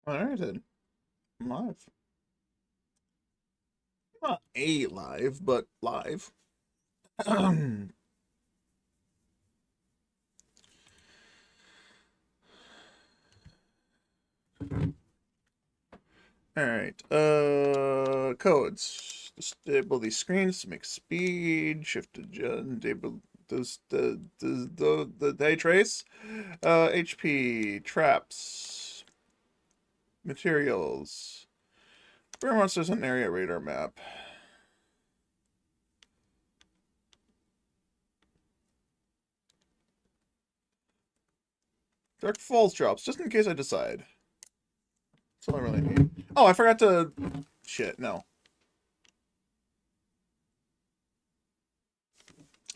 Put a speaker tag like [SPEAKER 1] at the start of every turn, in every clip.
[SPEAKER 1] Alright then. I'm live. Not a live, but live. Alright, codes. Disable these screens to make speed, shift to enable the day trace. HP, traps, materials, bear monsters and area radar map. Dark Falls drops, just in case I decide. That's all I really need. Oh, I forgot to... Shit, no.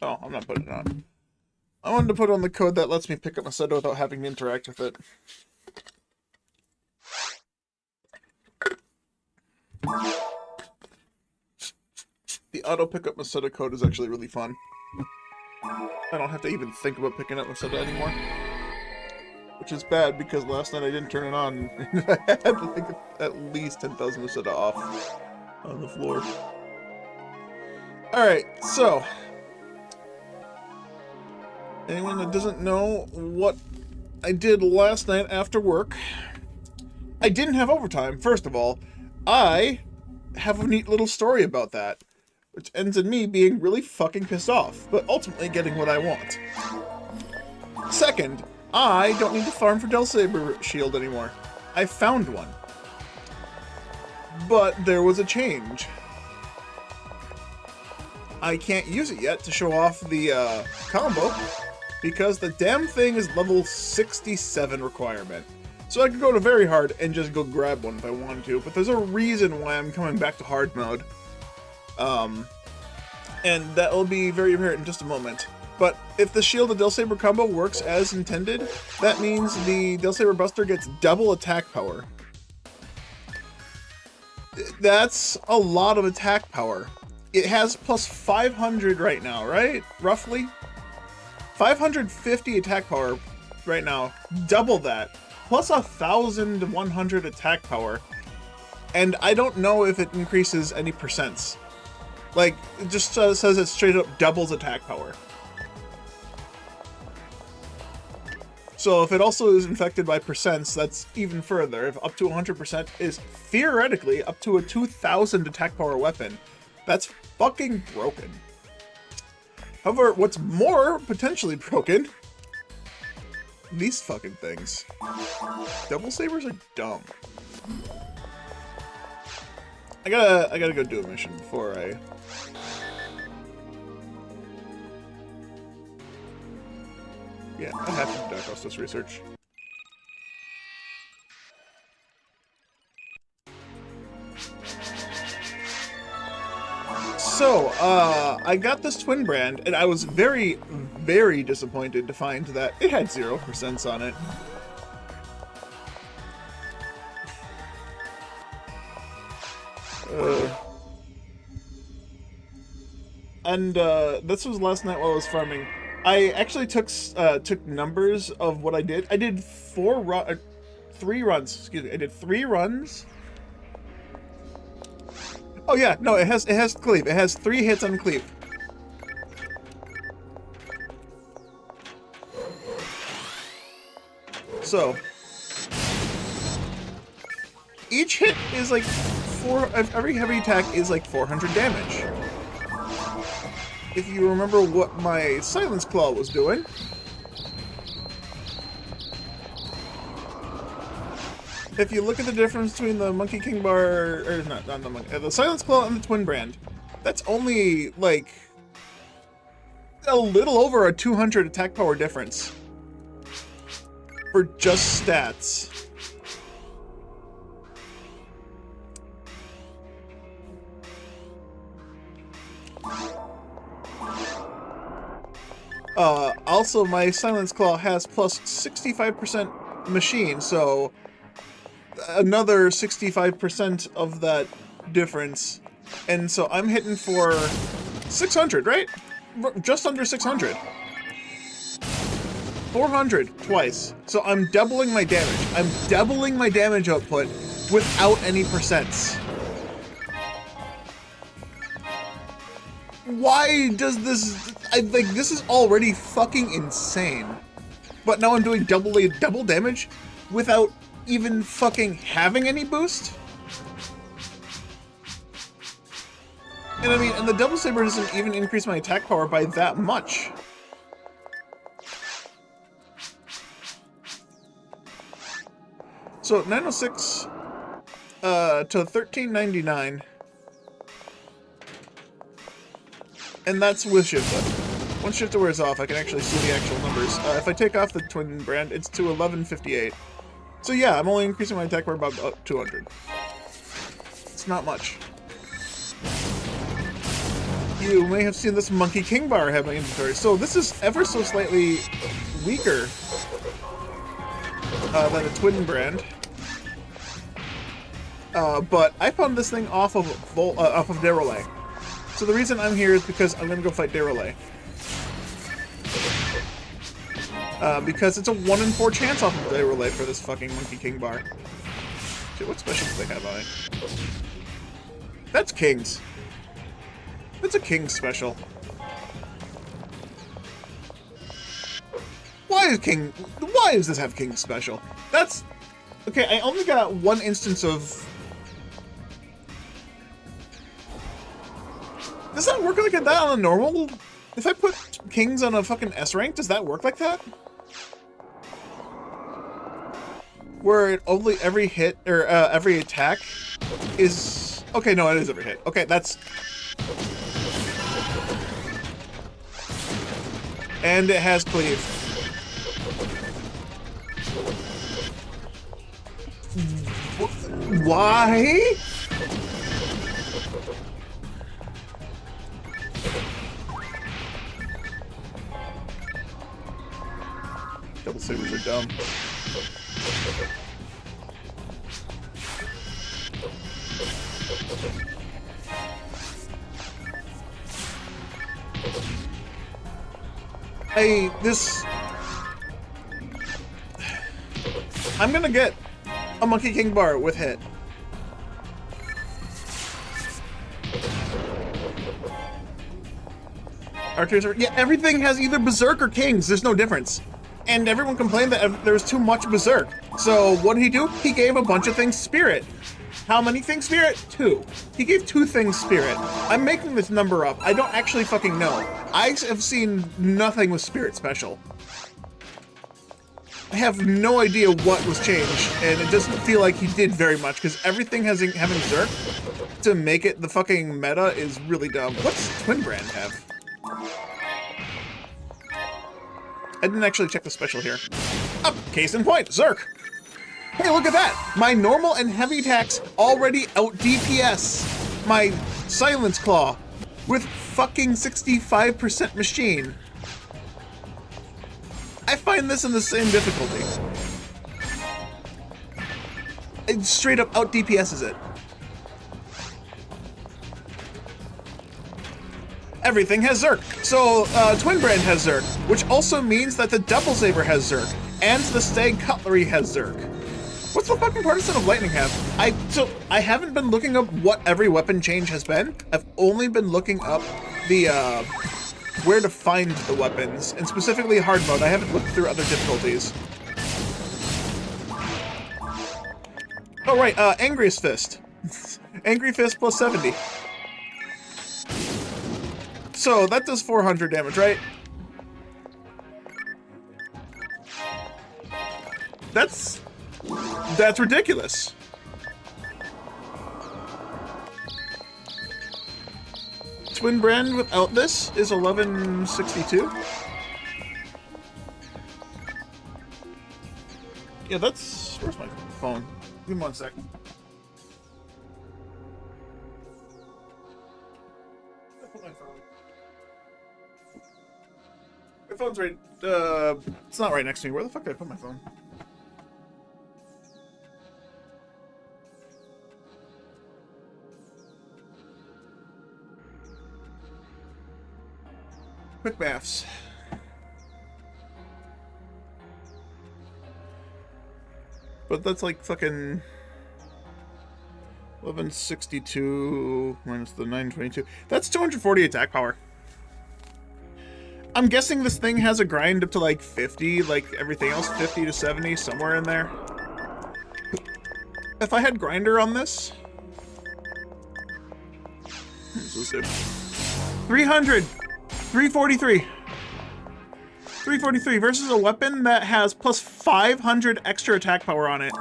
[SPEAKER 1] Oh, I'm not putting it on. I wanted to put on the code that lets me pick up Macedo without having to interact with it. The auto pickup Macedo code is actually really fun. I don't have to even think about picking up Macedo anymore. Which is bad because last night I didn't turn it on. I had like at least 10,000 Macedo off on the floor. Alright, so... anyone that doesn't know what I did last night after work, I didn't have overtime, first of all. I have a neat little story about that, which ends in me being really fucking pissed off, but ultimately getting what I want. Second, I don't need to farm for Del Saber shield anymore. I found one. But there was a change. I can't use it yet to show off the combo, because the damn thing is level 67 requirement. So I could go to very hard and just go grab one if I wanted to, but there's a reason why I'm coming back to hard mode. And that will be very apparent in just a moment. But if the Shield of Del Saber combo works as intended, that means the Del Saber Buster gets double attack power. That's a lot of attack power. It has plus 500 right now, right? Roughly? 550 attack power right now. Double that. Plus 1,100 attack power. And I don't know if it increases any percents. Like, it just says it straight up doubles attack power. So if it also is infected by percents, that's even further. If up to 100% is theoretically up to a 2,000 attack power weapon. That's fucking broken. However, what's more potentially broken, these fucking things. Double sabers are dumb. I gotta go do a mission before I... Yeah, I have to do Dark Ostos research. So, I got this twin brand, and I was very, very disappointed to find that it had 0% on it. This was last night while I was farming. I actually took numbers of what I did. I did 3 runs. Excuse me. I did 3 runs. Oh yeah, no, it has cleave. It has 3 hits on cleave. So each hit is like every heavy attack is like 400 damage. If you remember what my Silence Claw was doing. If you look at the difference between the Monkey King Bar, or not the Monkey, the Silence Claw and the Twin Brand, that's only like a little over a 200 attack power difference for just stats. Also, my Silence Claw has plus 65% machine, so another 65% of that difference. And so I'm hitting for 600, right? Just under 600. 400 twice. So I'm doubling my damage. I'm doubling my damage output without any percents. Why does this... this is already fucking insane. But now I'm doing double damage without even fucking having any boost? And I mean, and the double saber doesn't even increase my attack power by that much. So 906 to 1399. And that's with Shifta. Once Shifta wears off, I can actually see the actual numbers. If I take off the twin brand, it's to 1158. So yeah, I'm only increasing my attack power by about 200. It's not much. You may have seen this Monkey King bar I have in my inventory. So this is ever so slightly weaker than a twin brand. But I found this thing off of Derolay. So the reason I'm here is because I'm gonna go fight Derolay. Because it's a 1 in 4 chance off of Derolay for this fucking Monkey King bar. Shit, what specials do they have on it? That's King's. That's a King special. Why does this have King special? That's... Okay, I only got one instance of... Does that work like that on a normal? If I put Kings on a fucking S rank, does that work like that? Where it only every hit, or every attack is... Okay, no, it is every hit. Okay, that's... And it has cleave. Why? Double sabers are dumb. I'm gonna get a Monkey King bar with hit. Archers are... Yeah, everything has either Berserk or Kings. There's no difference. And everyone complained that there was too much Berserk. So what did he do? He gave a bunch of things Spirit. How many things Spirit? 2. He gave 2 things Spirit. I'm making this number up. I don't actually fucking know. I have seen nothing with Spirit special. I have no idea what was changed, and it doesn't feel like he did very much, because everything having Zerk to make it the fucking meta is really dumb. What's Twin Brand have? I didn't actually check the special here. Oh, case in point, Zerk! Hey, look at that! My normal and heavy attacks already out DPS my Silence Claw with fucking 65% machine. I find this in the same difficulty. It straight up out DPSs it. Everything has Zerk. So, Twin Brand has Zerk, which also means that the Double Saber has Zerk, and the Stag Cutlery has Zerk. What's the fucking Partisan of Lightning have? I haven't been looking up what every weapon change has been. I've only been looking up the, where to find the weapons, and specifically hard mode. I haven't looked through other difficulties. Oh right, Angriest Fist. Angry Fist plus 70. So that does 400 damage, right? That's ridiculous. Twin Brand without this is 1162. Yeah, that's... Where's my phone? Give me 1 second. Put my phone. My phone's right... it's not right next to me. Where the fuck did I put my phone? Quick maths. but that's like fucking 1162 minus the 922. That's 240 attack power. I'm guessing this thing has a grind up to like 50, like everything else, 50 to 70, somewhere in there. If I had grinder on this, 300, 343. 343 versus a weapon that has plus 500 extra attack power on it.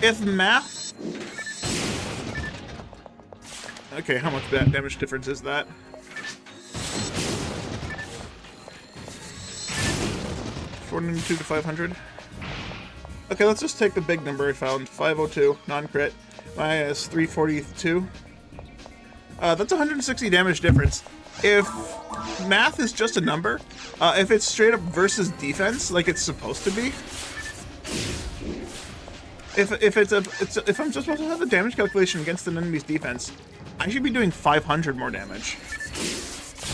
[SPEAKER 1] If math... Okay, how much damage difference is that? $492 to 500. Okay, let's just take the big number I found. 502, non-crit, minus 342. That's 160 damage difference. If math is just a number, if it's straight up versus defense, like it's supposed to be, if I'm just supposed to have the damage calculation against an enemy's defense, I should be doing 500 more damage,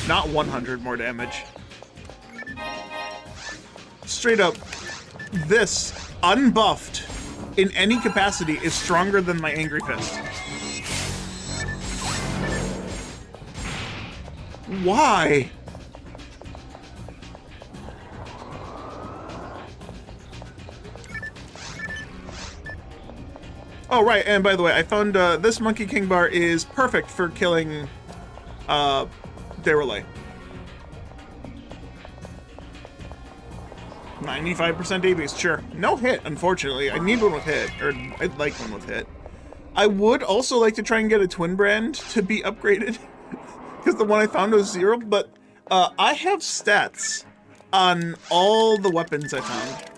[SPEAKER 1] not 100 more damage. Straight up, this unbuffed in any capacity is stronger than my Angry Fist. Why? Oh, right, and by the way, I found this Monkey King bar is perfect for killing Derelay. 95% A-base, sure. No hit, unfortunately. I need one with hit, or I'd like one with hit. I would also like to try and get a twin brand to be upgraded, because the one I found was 0, but I have stats on all the weapons I found.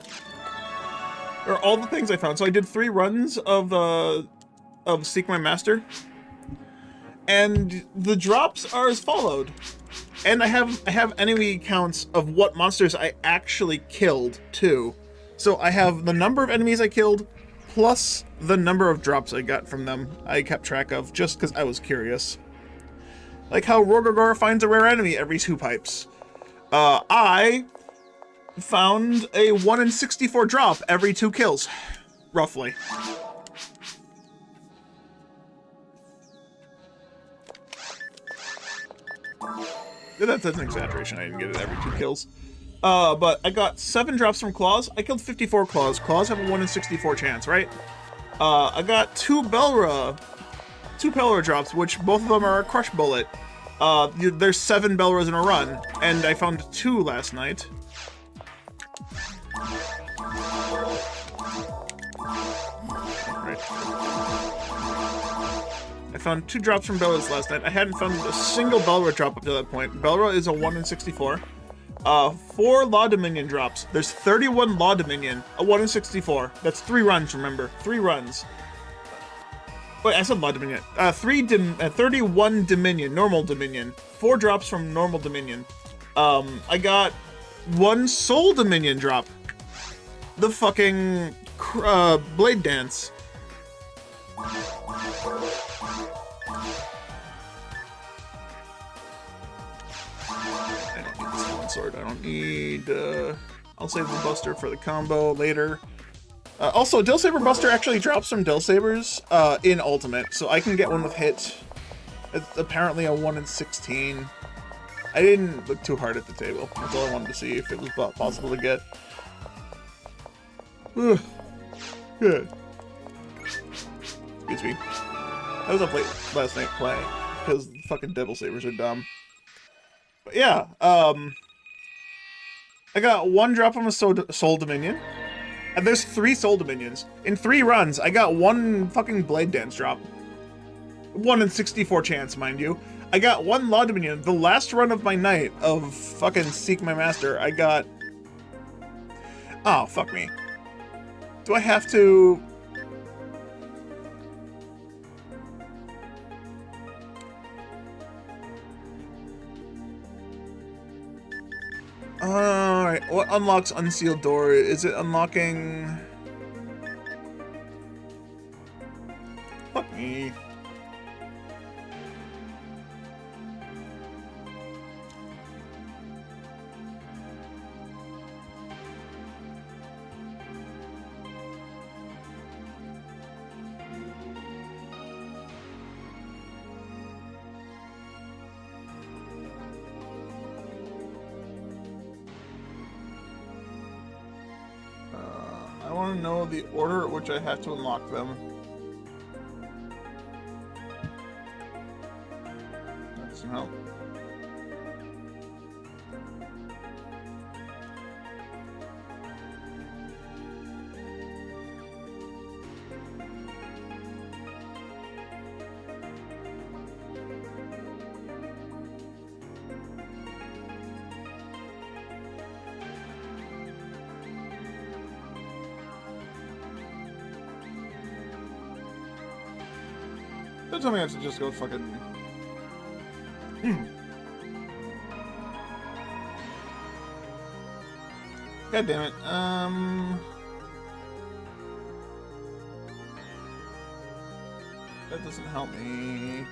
[SPEAKER 1] Or all the things I found. So I did 3 runs of Seek My Master, and the drops are as followed. And I have enemy counts of what monsters I actually killed too. So I have the number of enemies I killed plus the number of drops I got from them. I kept track of just because I was curious. Like how Ragol finds a rare enemy every 2 pipes. I found a 1 in 64 drop every 2 kills, roughly. That's an exaggeration. I didn't get it every 2 kills. But I got 7 drops from Claws. I killed 54 Claws. Claws have a 1 in 64 chance, right? I got 2 Belra drops, which both of them are a Crush Bullet. There's 7 Belras in a run, and I found 2 last night. Right. I found 2 drops from Belras last night. I hadn't found a single Belra drop up to that point. Belra is a 1 in 64. 4 Law Dominion drops. There's 31 Law Dominion, a 1 in 64. That's 3 runs, remember. 3 runs. Wait, I said Law Dominion. 31 Dominion, normal Dominion. 4 drops from normal Dominion. I got 1 Soul Dominion drop. The fucking Blade Dance. I don't need this one sword. I don't need, I'll save the Buster for the combo later. Also, Dill Saber Buster actually drops from Dill Sabers in Ultimate, so I can get one with hit. It's apparently a 1 in 16. I didn't look too hard at the table. That's all I wanted to see if it was possible to get. Good. Excuse me. I was up late last night playing, because fucking Devil Sabers are dumb. But yeah, I got 1 drop from a Soul Dominion. And there's 3 Soul Dominions. In 3 runs, I got 1 fucking Blade Dance drop. 1 in 64 chance, mind you. I got 1 Law Dominion. The last run of my night of fucking Seek My Master, I got... Oh, fuck me. Do I have to... Alright, what unlocks Unsealed Door? Is it unlocking... Fuck me. want to know the order at which I have to unlock them. That doesn't help. Don't tell me I have to just go fucking... God damn it. That doesn't help me.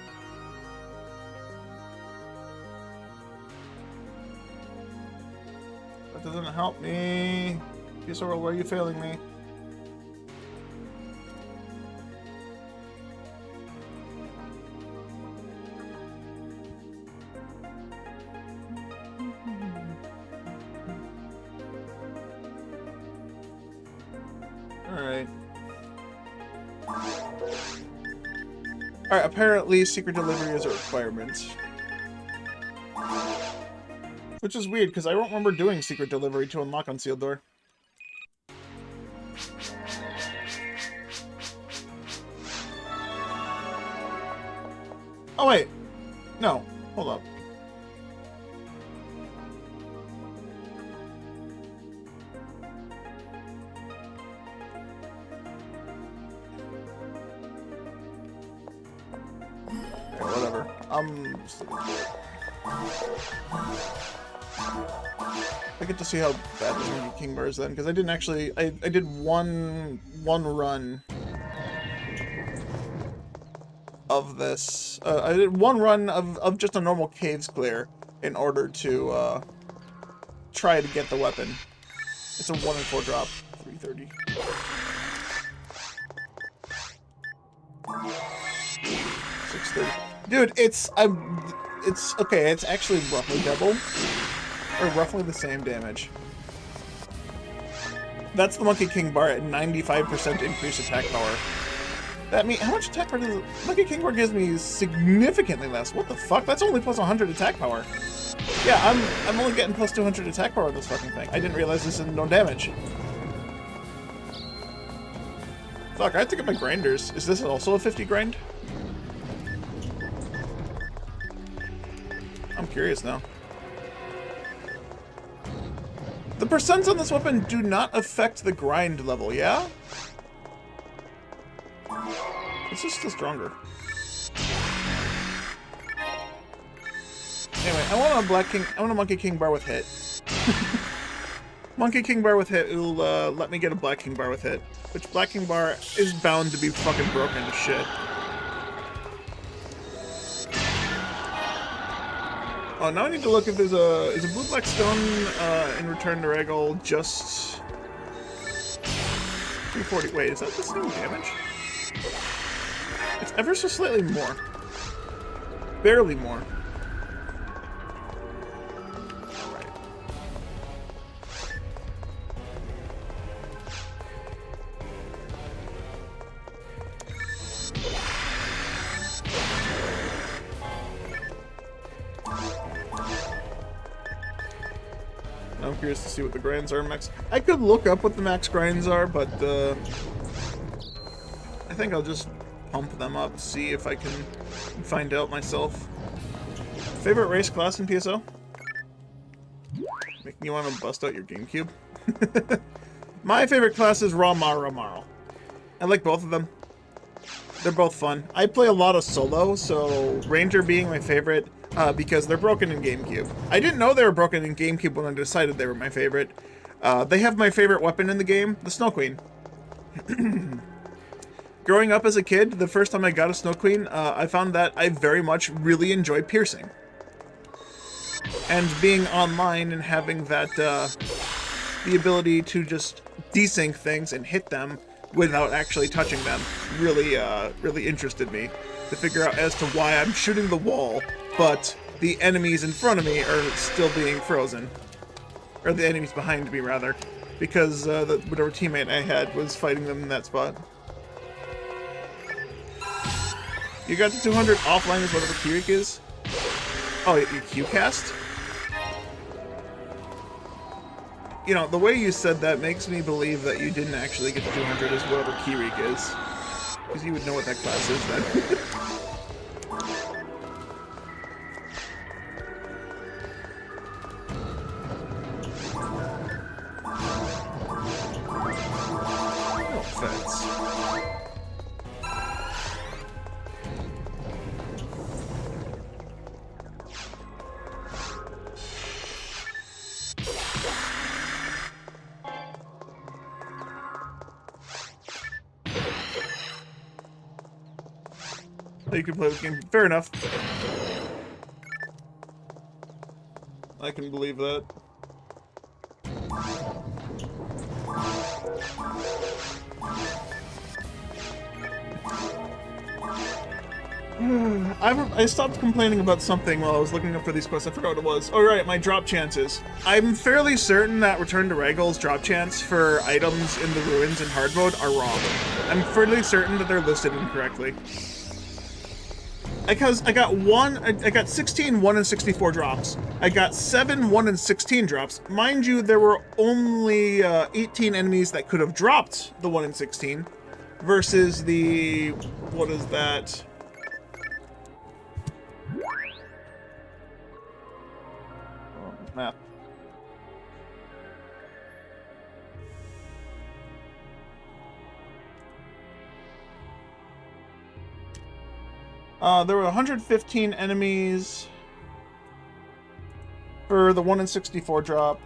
[SPEAKER 1] That doesn't help me. PSO, where are you failing me? Alright, apparently secret delivery is a requirement. Which is weird, because I don't remember doing secret delivery to unlock Unsealed Door. Oh wait! No, hold up. Whatever. I get to see how bad this Monkey King Bar is then, because I didn't actually. I did one run of this. I did one run of just a normal caves clear in order to try to get the weapon. It's a 1 in 4 drop. 330. 630. Dude, it's okay. It's actually roughly double, or roughly the same damage. That's the Monkey King Bar at 95% increased attack power. That means how much attack power does Monkey King Bar gives me? Significantly less. What the fuck? That's only plus 100 attack power. Yeah, I'm only getting plus 200 attack power with this fucking thing. I didn't realize this is no damage. Fuck, I have to get my grinders. Is this also a 50 grind? I'm curious now. The percents on this weapon do not affect the grind level, yeah? It's just still stronger. Anyway, I want a Monkey King Bar with hit. Monkey King Bar with hit will let me get a Black King Bar with hit. Which Black King Bar is bound to be fucking broken to shit. Oh, now I need to look if there's is a blue black stone in Return to Ragol just 340. Wait, is that the same damage? It's ever so slightly more. Barely more. Alright. I'm curious to see what the grinds are max. I could look up what the max grinds are, but I think I'll just pump them up, see if I can find out myself. Favorite race class in PSO? Making you want to bust out your GameCube? My favorite class is romhack. I like both of them. They're both fun. I play a lot of solo, so Ranger being my favorite because they're broken in GameCube. I didn't know they were broken in GameCube when I decided they were my favorite. They have my favorite weapon in the game, the Snow Queen. Growing up as a kid, the first time I got a Snow Queen, I found that I very much really enjoyed piercing. And being online and having that, the ability to just desync things and hit them without actually touching them really, really interested me to figure out as to why I'm shooting the wall, but the enemies in front of me are still being frozen. Or the enemies behind me, rather. because whatever teammate I had was fighting them in that spot. You got to 200 offline is whatever Kirik is? Oh, you Q-cast? You know, the way you said that makes me believe that you didn't actually get to 200 as whatever Kirik is. Because you would know what that class is then. You can play the game. Fair enough. I can believe that. I stopped complaining about something while I was looking up for these quests. I forgot what it was. Oh, right, my drop chances. I'm fairly certain that Return to Ragol's drop chance for items in the ruins in hard mode are wrong. I'm fairly certain that they're listed incorrectly. Because I got 16 1 in 64 drops. I got 7 1 in 16 drops. Mind you, there were only 18 enemies that could have dropped the 1 in 16 versus the, what is that? Oh, map. There were 115 enemies for the 1 in 64 drop.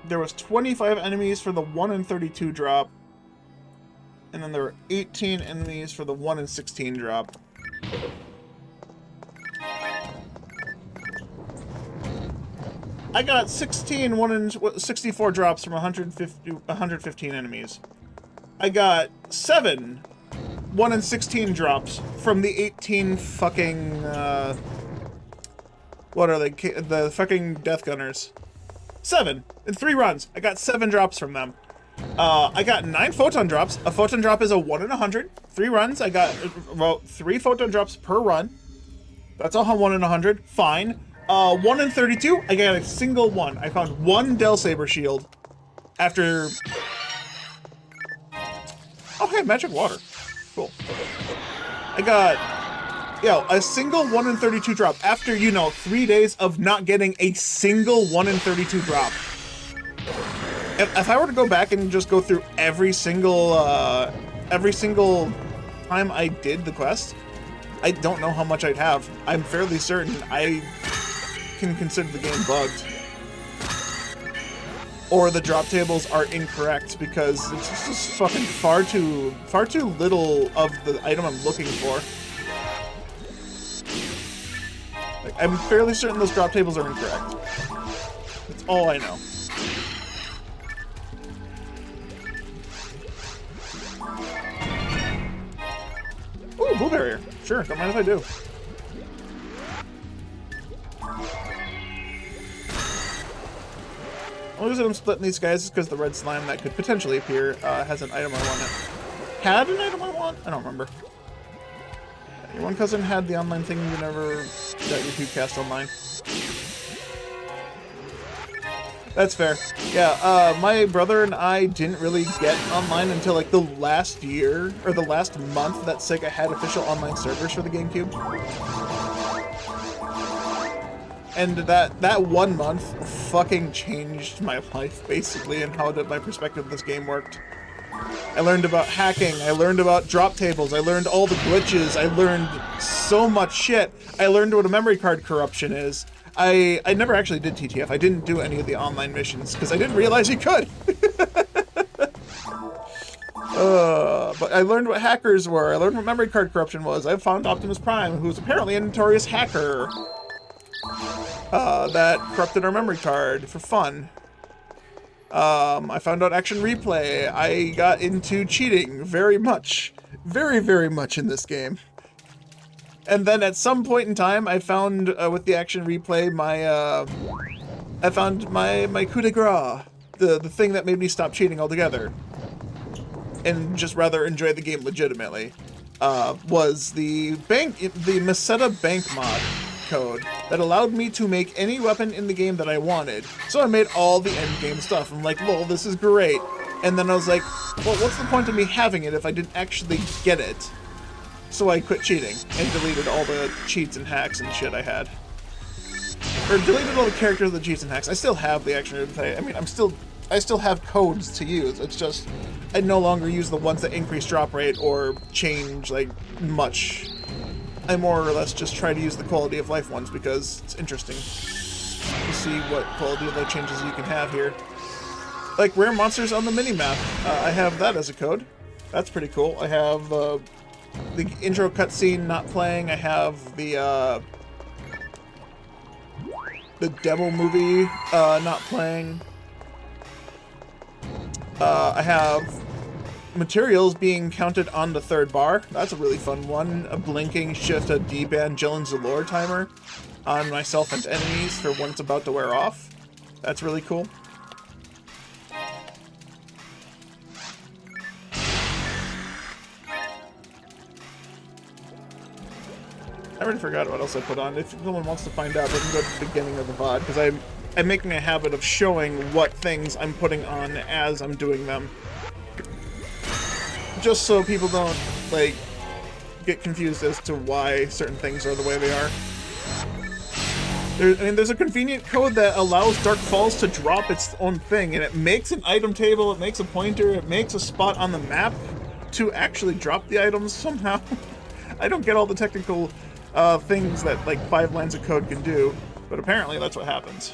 [SPEAKER 1] There was 25 enemies for the 1 in 32 drop. And then there were 18 enemies for the 1 in 16 drop. I got 16 1 in 64 drops from 115 enemies. I got 7 1 in 16 drops from the 18 fucking, what are they? The fucking Death Gunners. 7 in 3 runs. I got 7 drops from them. I got 9 photon drops. A photon drop is a 1 in 100. 3 runs. I got, well, 3 photon drops per run. That's a 1 in 100. Fine. 1 in 32, I got a single one. I found 1 Del Saber shield after... Oh, hey, magic water. Cool. I got, yo, a single 1 in 32 drop after, you know, 3 days of not getting a single 1 in 32 drop. If I were to go back and just go through every single time I did the quest, I don't know how much I'd have. I'm fairly certain I can consider the game bugged. Or the drop tables are incorrect because it's just fucking far too little of the item I'm looking for. Like, I'm fairly certain those drop tables are incorrect. That's all I know. Ooh, blue barrier. Sure, don't mind if I do. The only reason I'm splitting these guys is because the red slime that could potentially appear has an item I want. Had an item I want? I don't remember. Your one cousin had the online thing you never got your cast online. That's fair. Yeah, my brother and I didn't really get online until like the last year, or the last month that Sega had official online servers for the GameCube. And that 1 month fucking changed my life, basically, and how my perspective of this game worked. I learned about hacking, I learned about drop tables, I learned all the glitches, I learned so much shit. I learned what a memory card corruption is. I never actually did TTF, I didn't do any of the online missions, because I didn't realize you could! But I learned what hackers were, I learned what memory card corruption was, I found Optimus Prime, who's apparently a notorious hacker. That corrupted our memory card for fun. I found out action replay. I got into cheating very much. Very, very much in this game. And then at some point in time, I found with the action replay I found my coup de grace, the thing that made me stop cheating altogether, and just rather enjoy the game legitimately. Was the Meseta bank mod code that allowed me to make any weapon in the game that I wanted. So I made all the end game stuff. I'm like, lol, this is great. And then I was like, well, what's the point of me having it if I didn't actually get it? So I quit cheating and deleted all the cheats and hacks and shit I had. Or deleted all the characters, the cheats and hacks. I still have the action replay. I mean, I still have codes to use. It's just I no longer use the ones that increase drop rate or change like much. I more or less just try to use the quality of life ones because it's interesting to see what quality of life changes you can have here. Like rare monsters on the minimap. I have that as a code. That's pretty cool. I have the intro cutscene not playing. I have the demo movie not playing. I have materials being counted on the third bar. That's a really fun one. A blinking shift a D-band Jillin's Allure timer on myself and enemies for when it's about to wear off. That's really cool. I already forgot what else I put on. If someone wants to find out, they can go to the beginning of the VOD, because I'm making a habit of showing what things I'm putting on as I'm doing them. Just so people don't, like, get confused as to why certain things are the way they are. There's a convenient code that allows Dark Falls to drop its own thing, and it makes an item table, it makes a pointer, it makes a spot on the map to actually drop the items somehow. I don't get all the technical things that, like, 5 lines of code can do, but apparently that's what happens.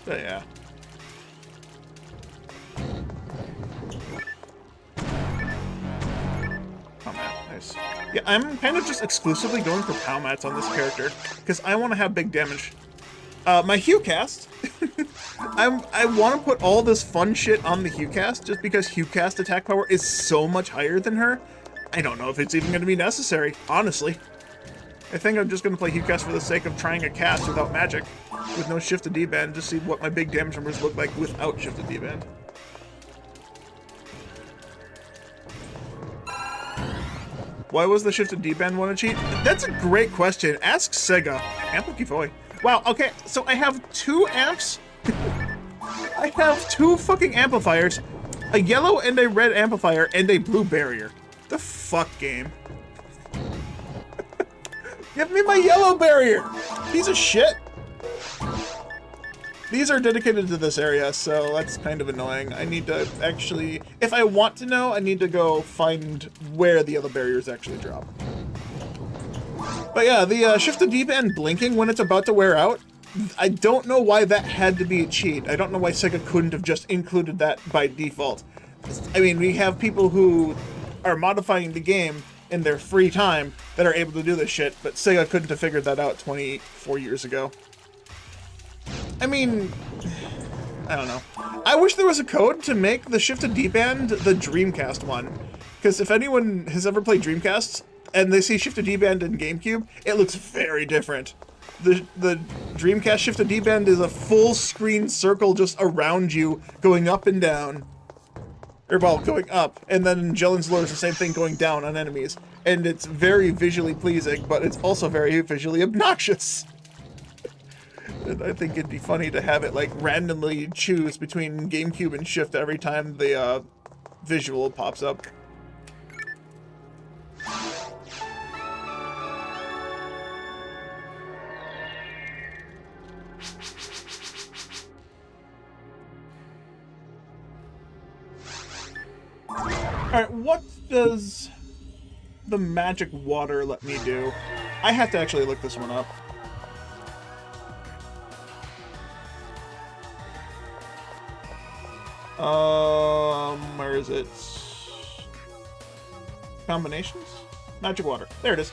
[SPEAKER 1] But yeah. Oh man, nice. Yeah, I'm kind of just exclusively going for POW mats on this character, because I want to have big damage. My Hue cast, I want to put all this fun shit on the Hue cast, just because Hue cast attack power is so much higher than her. I don't know if it's even going to be necessary, honestly. I think I'm just going to play Hue cast for the sake of trying a cast without magic, with no shifted D-band, just see what my big damage numbers look like without shifted D-band. Why was the shifted D-band one a cheat? That's a great question. Ask Sega. Amplififoy. Wow, okay, so I have 2 amps. I have 2 fucking amplifiers, a yellow and a red amplifier, and a blue barrier. The fuck game. Give me my yellow barrier! Piece of shit! These are dedicated to this area, so that's kind of annoying. I need to actually, if I want to know, I need to go find where the other barriers actually drop. But yeah, the shifted D-band blinking when it's about to wear out, I don't know why that had to be a cheat. I don't know why Sega couldn't have just included that by default. I mean, we have people who are modifying the game in their free time that are able to do this shit, but Sega couldn't have figured that out 24 years ago. I mean, I don't know. I wish there was a code to make the shifted D-band the Dreamcast one, because if anyone has ever played Dreamcast and they see shifted D-band in GameCube, it looks very different. The Dreamcast shifted D-band is a full screen circle just around you, going up and down. Or, well, going up, and then Jillin's Lure is the same thing going down on enemies. And it's very visually pleasing, but it's also very visually obnoxious. And I think it'd be funny to have it, like, randomly choose between GameCube and Shift every time the visual pops up. Alright, what does the magic water let me do? I have to actually look this one up. Where is it? Combinations? Magic water. There it is.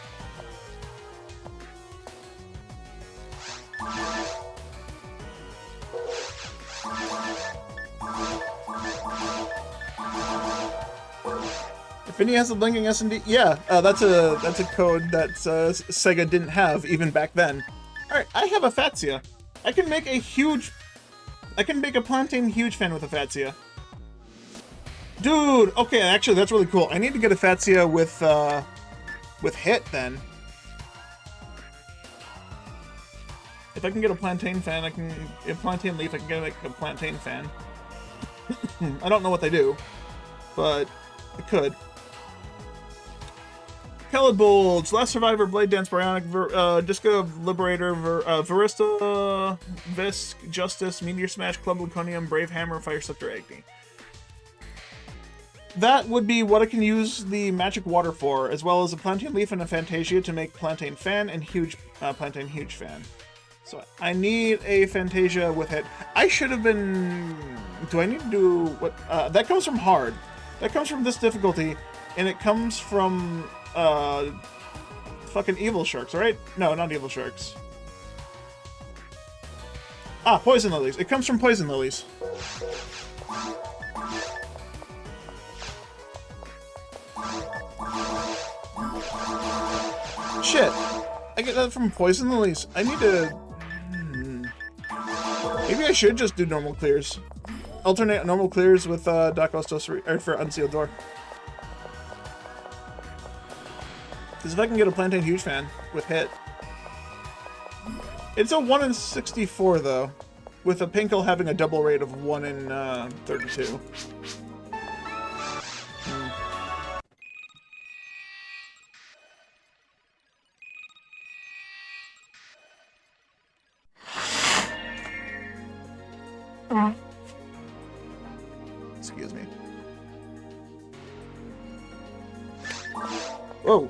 [SPEAKER 1] Vinny has a blinking S&D. Yeah, that's a code that Sega didn't have even back then. All right, I have a Fatsia. I can make a plantain huge fan with a Fatsia. Dude, okay, actually that's really cool. I need to get a Fatsia with hit then. If I can get a plantain fan, a plantain leaf, I can get a plantain fan. I don't know what they do, but I could. Kelid Bulge, Last Survivor, Blade Dance, Bionic, Disco Liberator, Varista, Visk, Justice, Meteor Smash, Club Laconium, Brave Hammer, Fire Scepter, Agni. That would be what I can use the Magic Water for, as well as a Plantain Leaf and a Fantasia to make Plantain Fan and Plantain Huge Fan. So I need a Fantasia with it. I should have been... Do I need to do... what? That comes from hard. That comes from this difficulty, and it comes from... fucking Evil Sharks, right? No, not Evil Sharks. Ah, Poison Lilies. It comes from Poison Lilies. Shit. I get that from Poison Lilies. I need to... Maybe I should just do normal clears. Alternate normal clears with Dark Ostos for Unsealed Door. Because if I can get a Plantain Huge Fan with hit... It's a 1 in 64 though, with a Pinkle having a double rate of 1 in 32. Excuse me. Whoa.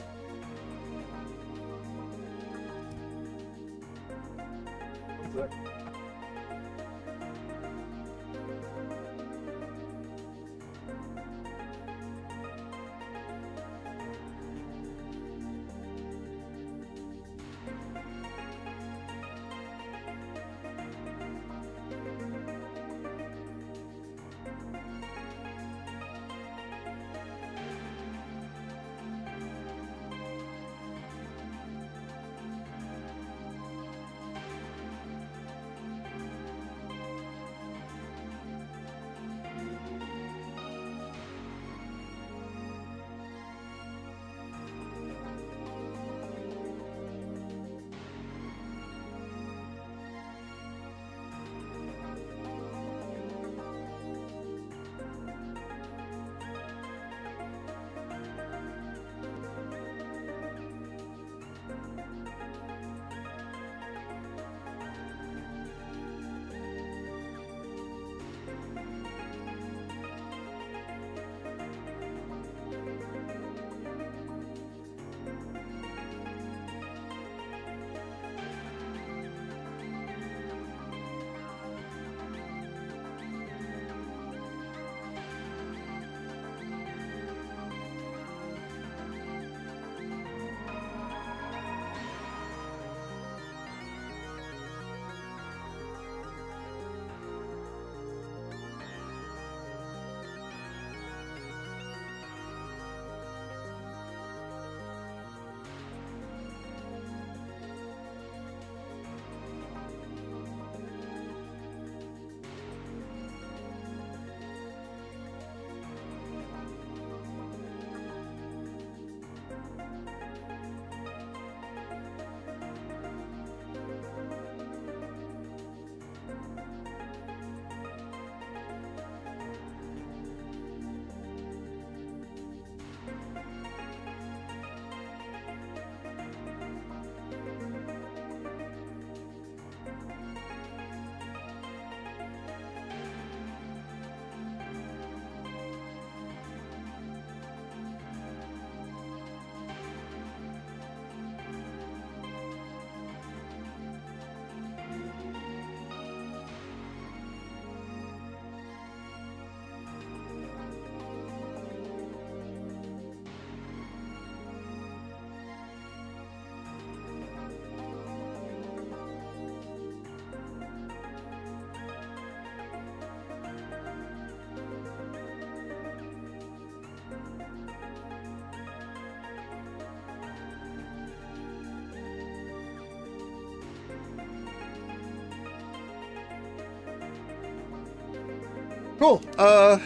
[SPEAKER 1] Cool. I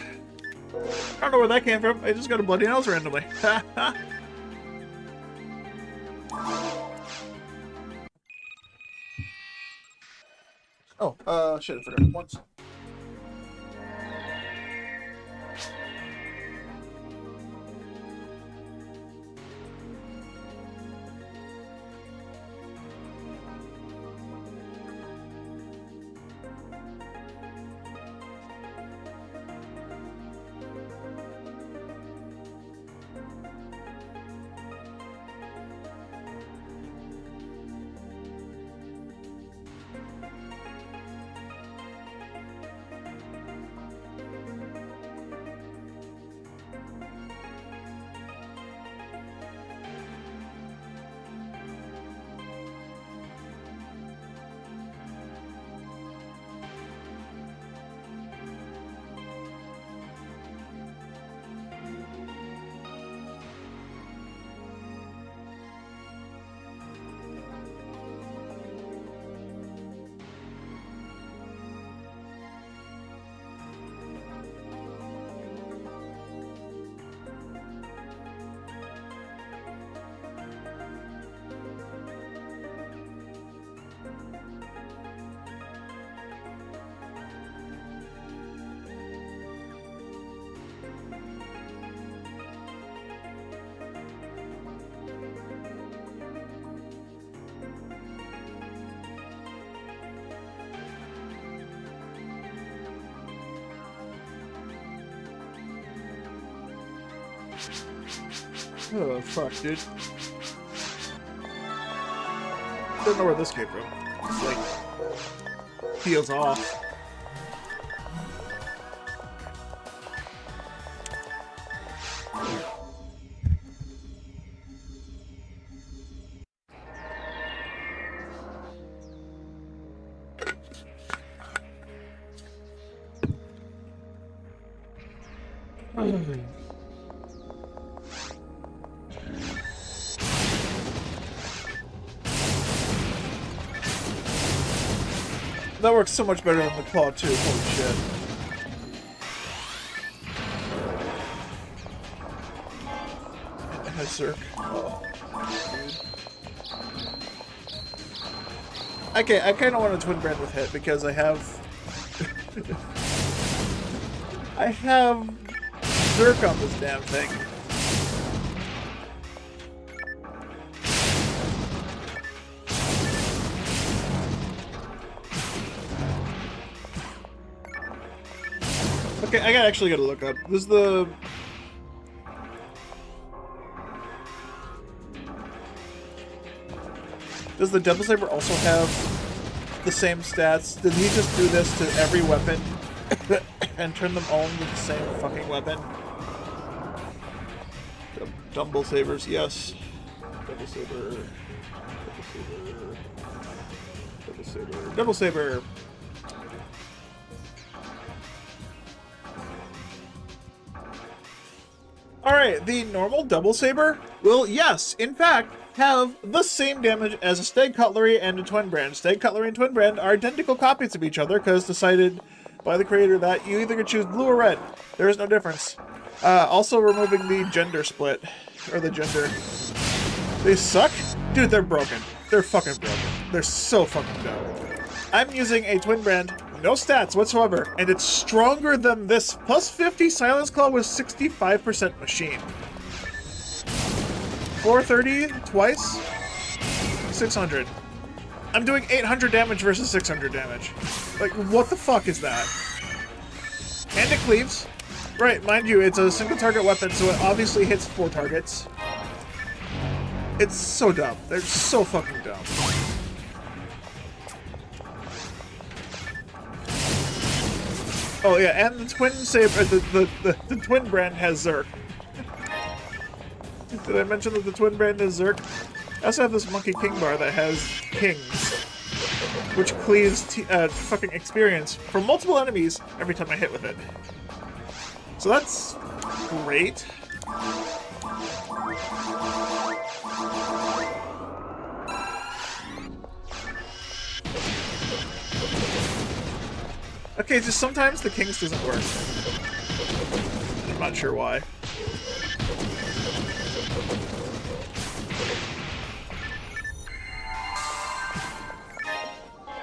[SPEAKER 1] don't know where that came from. I just got a bloody nose randomly. Oh, shit, I forgot once. Oh, fuck, dude. Don't know where this came from. It's like... feels off. That works so much better than the claw too, holy shit. It has Zerk. Oh, dude. Okay, I kinda want a twin brand with hit because I have I have Zerk on this damn thing. Okay, I actually gotta look up. Does the Devil Saber also have the same stats? Did he just do this to every weapon and turn them all into the same fucking weapon? Dumble Sabers, yes. Devil Saber. Devil Saber. Devil Saber. Devil Saber. Alright, the normal Double Saber will, yes, in fact, have the same damage as a Stag Cutlery and a Twin Brand. Stag Cutlery and Twin Brand are identical copies of each other because decided by the creator that you either could choose blue or red. There is no difference. Also removing the gender split, or the gender. They suck? Dude, they're broken. They're fucking broken. They're so fucking dumb. I'm using a Twin Brand, no stats whatsoever, and it's stronger than this. Plus 50 Silence Claw with 65% machine. 430 twice, 600. I'm doing 800 damage versus 600 damage. Like, what the fuck is that? And it cleaves. Right, mind you, it's a single target weapon, so it obviously hits 4 targets. It's so dumb. They're so fucking dumb. Oh yeah, and the Twin Saber, the Twin Brand has Zerk. Did I mention that the Twin Brand is Zerk? I also have this Monkey King bar that has Kings, which cleaves fucking experience from multiple enemies every time I hit with it. So that's great. Okay, just sometimes the Kings doesn't work. I'm not sure why.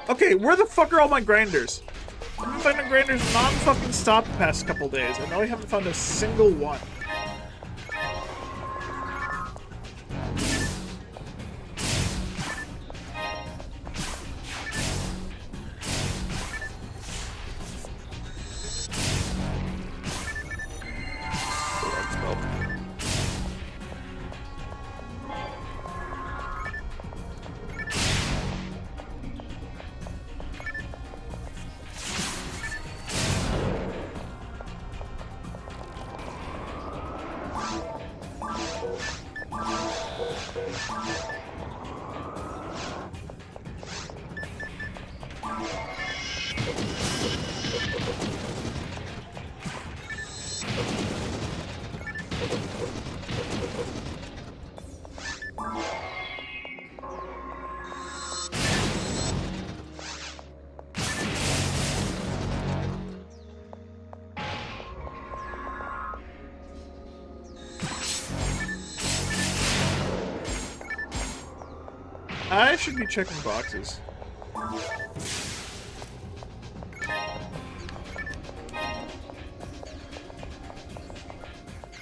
[SPEAKER 1] Okay, where the fuck are all my grinders? I've been finding grinders non-fucking stop the past couple days. I know I haven't found a single one. I should be checking boxes.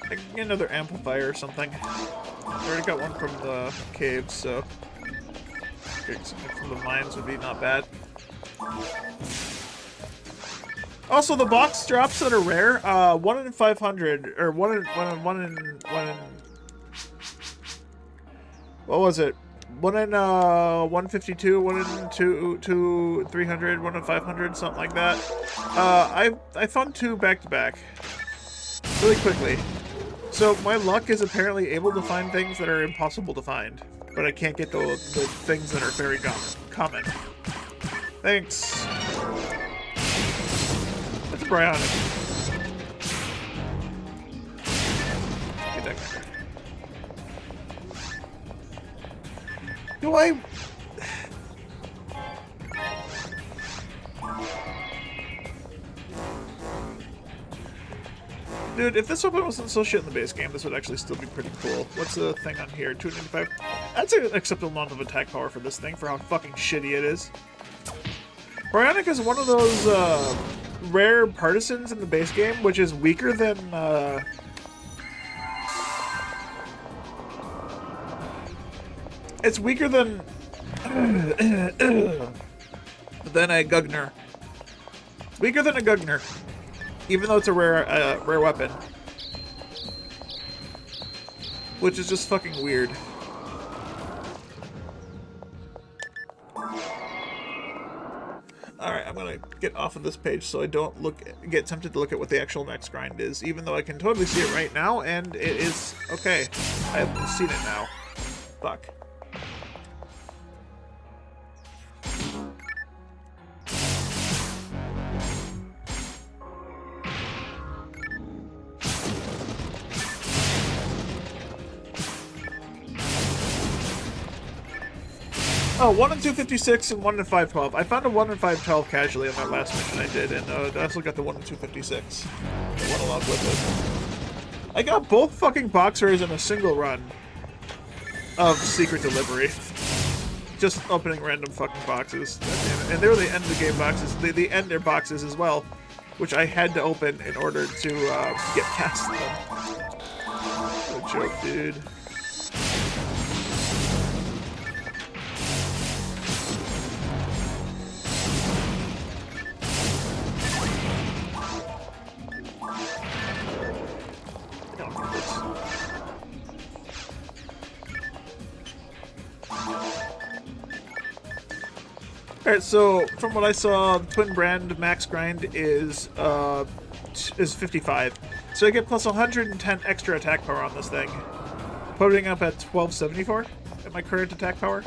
[SPEAKER 1] I can get another amplifier or something. I already got one from the caves, so getting something from the mines would be not bad. Also, the box drops that are rare, 1 in 500, or 1 in, what was it? 1 in 152, 1 in 300, 1 in 500, something like that. I found 2 back to back, really quickly. So my luck is apparently able to find things that are impossible to find, but I can't get the things that are very common. Thanks. That's Bryonic. Get that guy. Do I... Dude, if this weapon wasn't so shit in the base game, this would actually still be pretty cool. What's the thing on here? 295? That's an acceptable amount of attack power for this thing, for how fucking shitty it is. Bryonic is one of those rare partisans in the base game, which is weaker than... It's weaker than... than a Gugner. It's weaker than a Gugner. Even though it's a rare weapon. Which is just fucking weird. Alright, I'm gonna get off of this page so I don't get tempted to look at what the actual next grind is, even though I can totally see it right now, and it is... Okay, I've seen it now. Fuck. Oh, 1 in 256 and 1 in 512. I found a 1 in 512 casually on that last mission I did, and I also got the 1 in 256. I went along with it. I got both fucking box rares in a single run of Secret Delivery. Just opening random fucking boxes. And they were the end of the game boxes. They end their boxes as well, which I had to open in order to get past them. What a joke, dude. Alright, so from what I saw, the Twin Brand max grind is 55. So I get plus 110 extra attack power on this thing. Putting up at 1274 at my current attack power.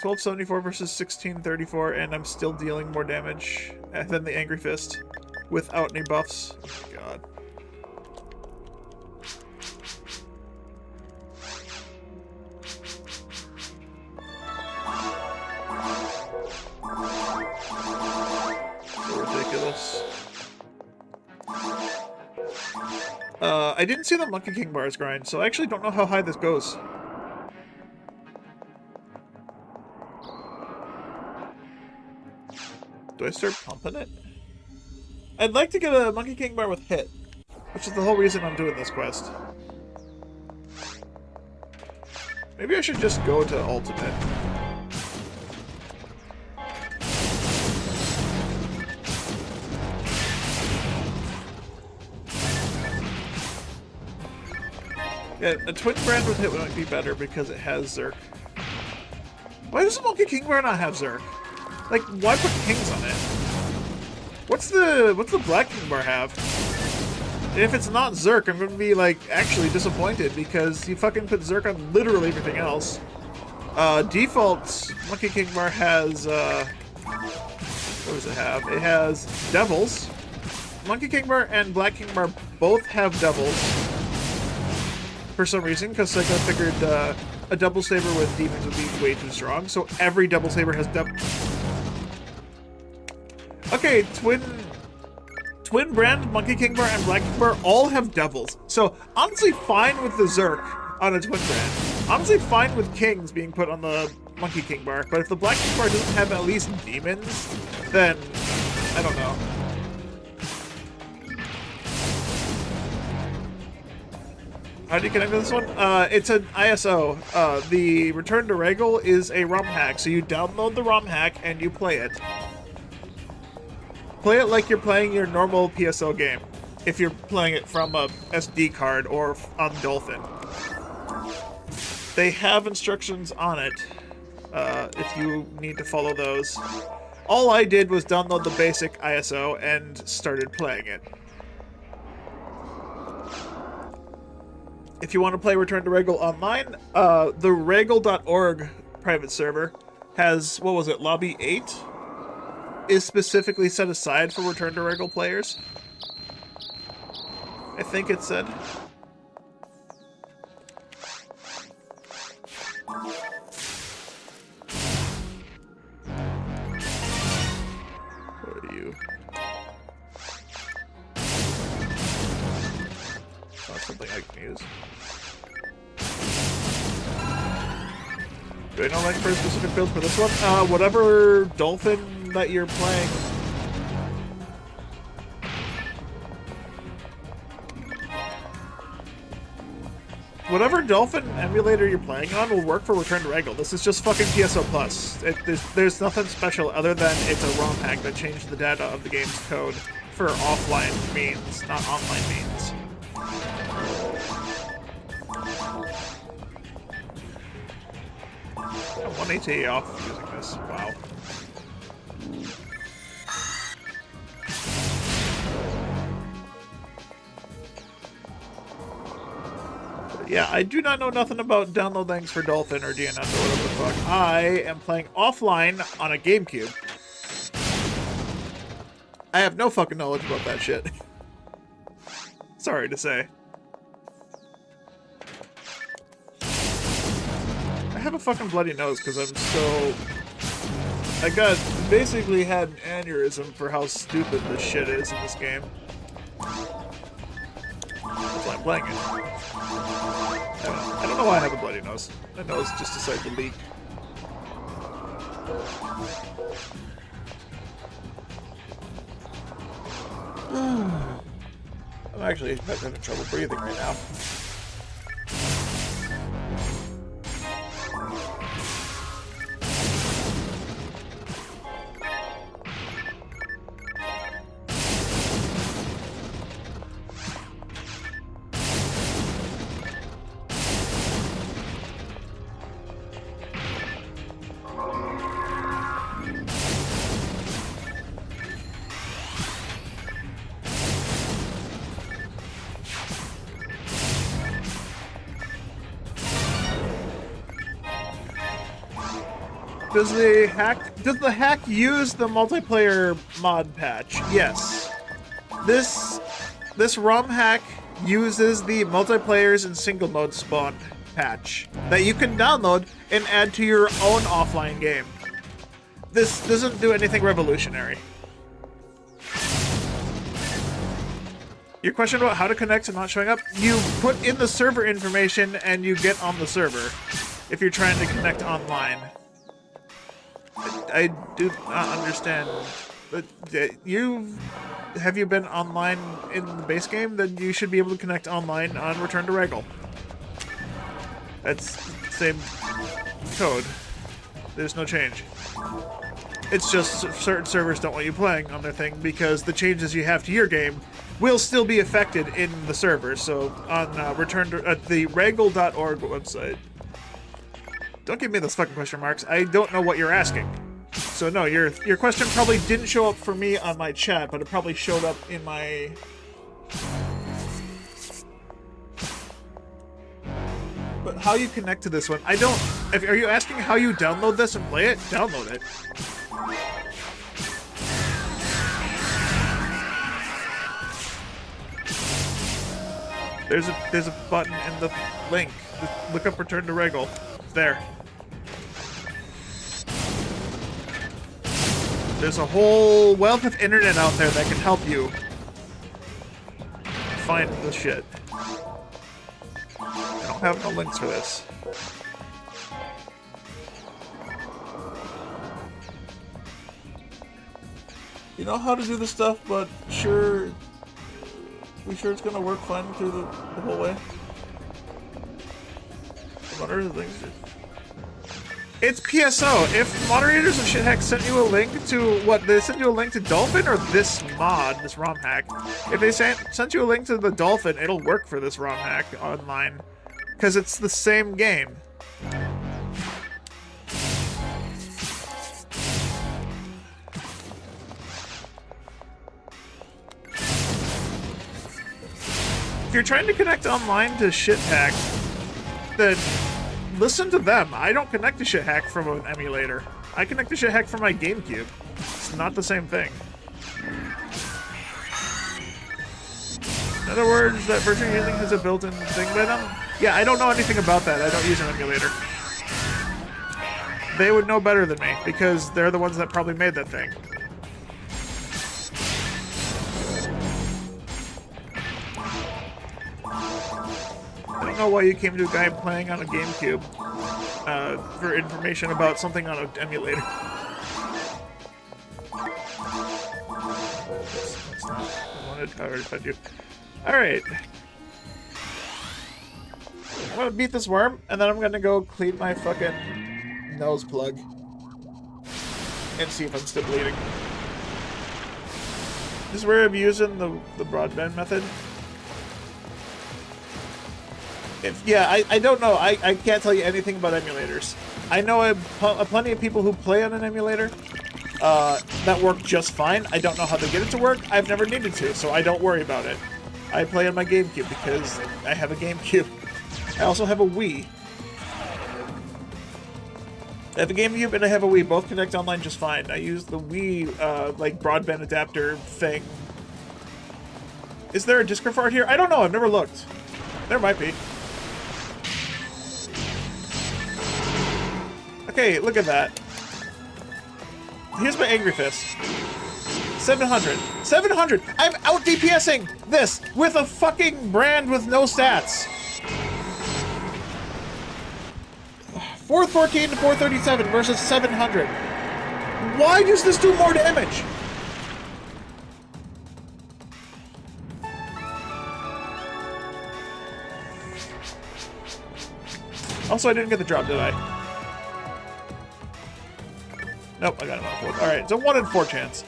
[SPEAKER 1] 1274 versus 1634, and I'm still dealing more damage than the Angry Fist without any buffs. Oh my god. this. I didn't see the Monkey King bars grind, so I actually don't know how high this goes. Do I start pumping it? I'd like to get a Monkey King bar with hit, which is the whole reason I'm doing this quest. Maybe I should just go to ultimate. Yeah, a twin brand with hit might be better because it has Zerk. Why does the Monkey King bar not have Zerk? Like, why put kings on it? What's the Black King bar have? And if it's not Zerk, I'm gonna be, like, actually disappointed because you fucking put Zerk on literally everything else. Default Monkey King bar has, what does it have? It has Devils. Monkey King bar and Black King bar both have Devils. For some reason, because I figured a double saber with demons would be way too strong, so every double saber has Okay, twin brand, Monkey King bar, and Black King bar all have devils. So honestly, fine with the Zerk on a twin brand. Honestly, fine with kings being put on the Monkey King bar. But if the Black King bar doesn't have at least demons, then I don't know. How do you connect to this one? It's an ISO. The Return to Ragol is a ROM hack, so you download the ROM hack and you play it. Play it like you're playing your normal PSO game, if you're playing it from a SD card or on Dolphin. They have instructions on it, if you need to follow those. All I did was download the basic ISO and started playing it. If you want to play Return to Ragol online, the Ragol.org private server has, what was it, Lobby 8? Is specifically set aside for Return to Ragol players. I think it said. What are you? Not something I can use. Do I know like for a specific build for this one? Whatever Dolphin that you're playing. Whatever Dolphin emulator you're playing on will work for Return to Ragol. This is just fucking PSO Plus. There's nothing special other than it's a ROM hack that changed the data of the game's code for offline means, not online means. 1 ATA off using this. Wow. Yeah, I do not know nothing about download links for Dolphin or DNS or whatever the fuck. I am playing offline on a GameCube. I have no fucking knowledge about that shit. Sorry to say. I have a fucking bloody nose because I'm so... I basically had an aneurysm for how stupid this shit is in this game. That's why I'm playing it. I don't know why I have a bloody nose. My nose just decided to leak. I'm actually having trouble breathing right now. Does the hack use the multiplayer mod patch? Yes. This ROM hack uses the multiplayers and single mode spawn patch that you can download and add to your own offline game. This doesn't do anything revolutionary. Your question about how to connect and not showing up? You put in the server information and you get on the server if you're trying to connect online. I do not understand. But have you been online in the base game? Then you should be able to connect online on Return to Ragol. That's the same code. There's no change. It's just certain servers don't want you playing on their thing because the changes you have to your game will still be affected in the server. So on the Ragol.org website. Don't give me those fucking question marks. I don't know what you're asking. So no, your question probably didn't show up for me on my chat, but it probably showed up in my... But how you connect to this one, I don't... Are you asking how you download this and play it? Download it. There's a button in the link. Just look up Return to Ragol. It's there. There's a whole wealth of internet out there that can help you find the shit. I don't have no links for this. You know how to do this stuff, but we sure it's gonna work fine through the whole way? What are the things? It's PSO. If moderators of Shitheck sent you a link to what? They sent you a link to Dolphin or this mod, this ROM hack. If they sent you a link to the Dolphin, it'll work for this ROM hack online. Because it's the same game. If you're trying to connect online to Shitheck, then listen to them. I don't connect to Shitheck from an emulator. I connect to Shitheck from my GameCube. It's not the same thing. In other words, that version you're using has a built-in thing by them? Yeah, I don't know anything about that. I don't use an emulator. They would know better than me, because they're the ones that probably made that thing. I don't know why you came to a guy playing on a GameCube for information about something on an emulator. That's not what I wanted. I already said you. Alright. I'm gonna beat this worm, and then I'm gonna go clean my fucking nose plug. And see if I'm still bleeding. This is where I'm using the broadband method. I don't know. I can't tell you anything about emulators. I know plenty of people who play on an emulator that work just fine. I don't know how they get it to work. I've never needed to, so I don't worry about it. I play on my GameCube because I have a GameCube. I also have a Wii. I have a GameCube and I have a Wii. Both connect online just fine. I use the Wii, like, broadband adapter thing. Is there a Discord for it here? I don't know. I've never looked. There might be. Okay, look at that. Here's my Angry Fist. 700. 700! I'm out DPSing this with a fucking brand with no stats. 414 to 437 versus 700. Why does this do more damage? Also, I didn't get the drop, did I? Nope, I got him off. Alright, it's a 1 in 4 chance.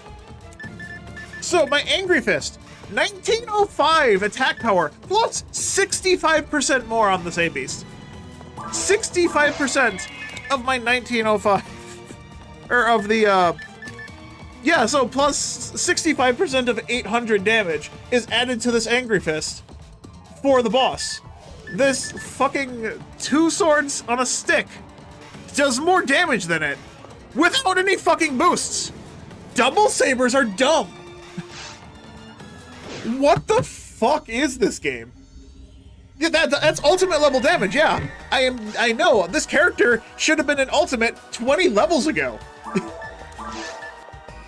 [SPEAKER 1] So, my Angry Fist. 1905 attack power, plus 65% more on this A-Beast. 65% of my 1905. Or of the, yeah, so plus 65% of 800 damage is added to this Angry Fist for the boss. This fucking 2 swords on a stick does more damage than it without any fucking boosts. Double sabers are dumb. What the fuck is this game? Yeah, that's ultimate level damage, yeah. I know, this character should have been an ultimate 20 levels ago.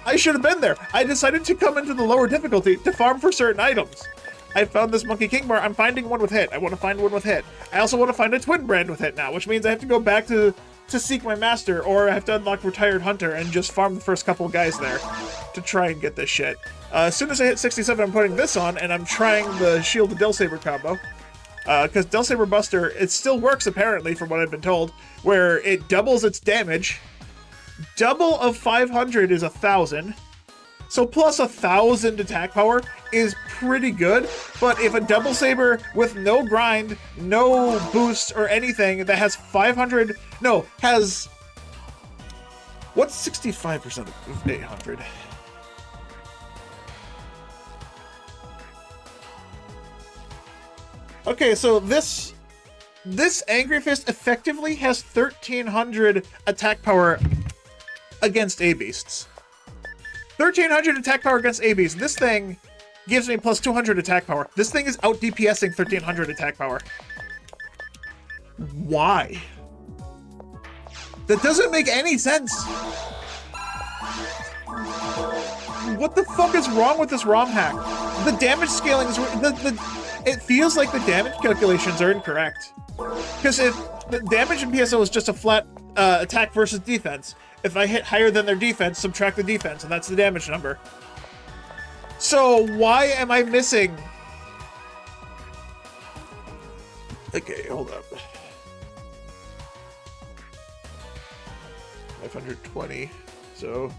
[SPEAKER 1] I should have been there. I decided to come into the lower difficulty to farm for certain items. I found this Monkey King bar. I'm finding one with hit. I want to find one with hit. I also want to find a twin brand with hit now, which means I have to go back to seek my master, or I have to unlock Retired Hunter and just farm the first couple guys there to try and get this shit. As soon as I hit 67, I'm putting this on, and I'm trying the Shield to Del Saber combo. Because Del Saber Buster, it still works apparently from what I've been told, where it doubles its damage. Double of 500 is 1,000. So plus 1,000 attack power is pretty good, but if a double saber with no grind, no boost or anything that has 500, no, has, what's 65% of 800? Okay, so this Angry Fist effectively has 1,300 attack power against A-Beasts. 1,300 attack power against A-Beasts. This thing gives me plus 200 attack power. This thing is out DPSing 1,300 attack power. Why? That doesn't make any sense. What the fuck is wrong with this ROM hack? The damage scaling is... it feels like the damage calculations are incorrect. Because if the damage in PSO is just a flat attack versus defense, if I hit higher than their defense, subtract the defense, and that's the damage number. So why am I missing? Okay, hold up. 520. So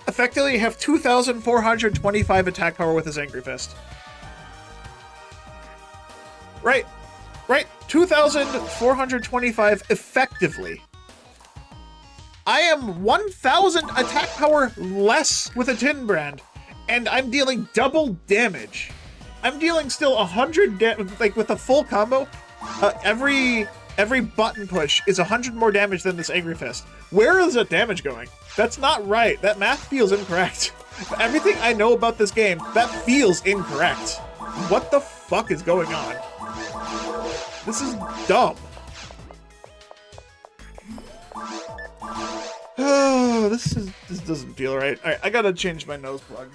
[SPEAKER 1] effectively, you have 2,425 attack power with his Angry Fist. Right. 2,425 effectively. I am 1,000 attack power less with a Tin Brand, and I'm dealing double damage. I'm dealing still 100 like with a full combo. Every button push is 100 more damage than this Angry Fist. Where is that damage going? That's not right. That math feels incorrect. Everything I know about this game, that feels incorrect. What the fuck is going on? This is dumb. Oh, this doesn't feel right. All right, I gotta change my nose plug.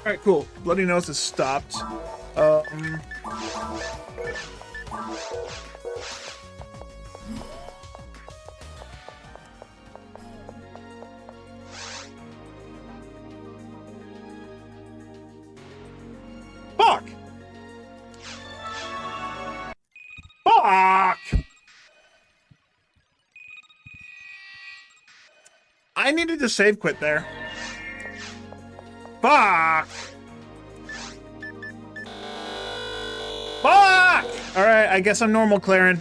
[SPEAKER 1] Alright, cool. Bloody Nose has stopped. Fuck! Fuck! I needed to save quit there. Fuck! Fuck! Alright, I guess I'm normal, Claren.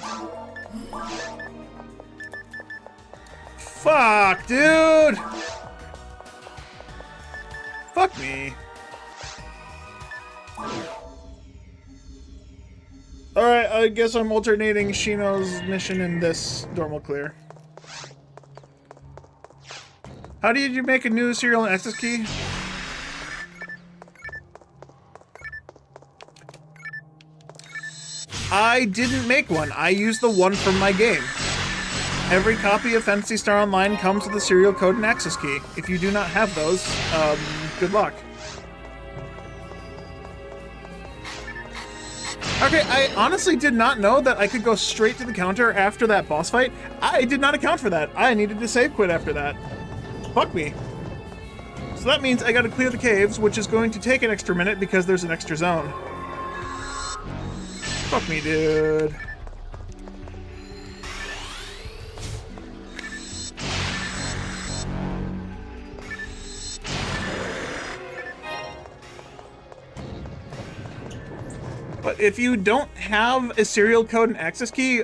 [SPEAKER 1] Fuck, dude! Fuck me. Alright, I guess I'm alternating Shino's mission and this normal clear. How did you make a new serial and access key? I didn't make one. I used the one from my game. Every copy of Phantasy Star Online comes with a serial code and access key. If you do not have those, good luck. Okay, I honestly did not know that I could go straight to the counter after that boss fight. I did not account for that. I needed to save quit after that. Fuck me. So that means I gotta clear the caves, which is going to take an extra minute because there's an extra zone. Fuck me, dude. But if you don't have a serial code and access key,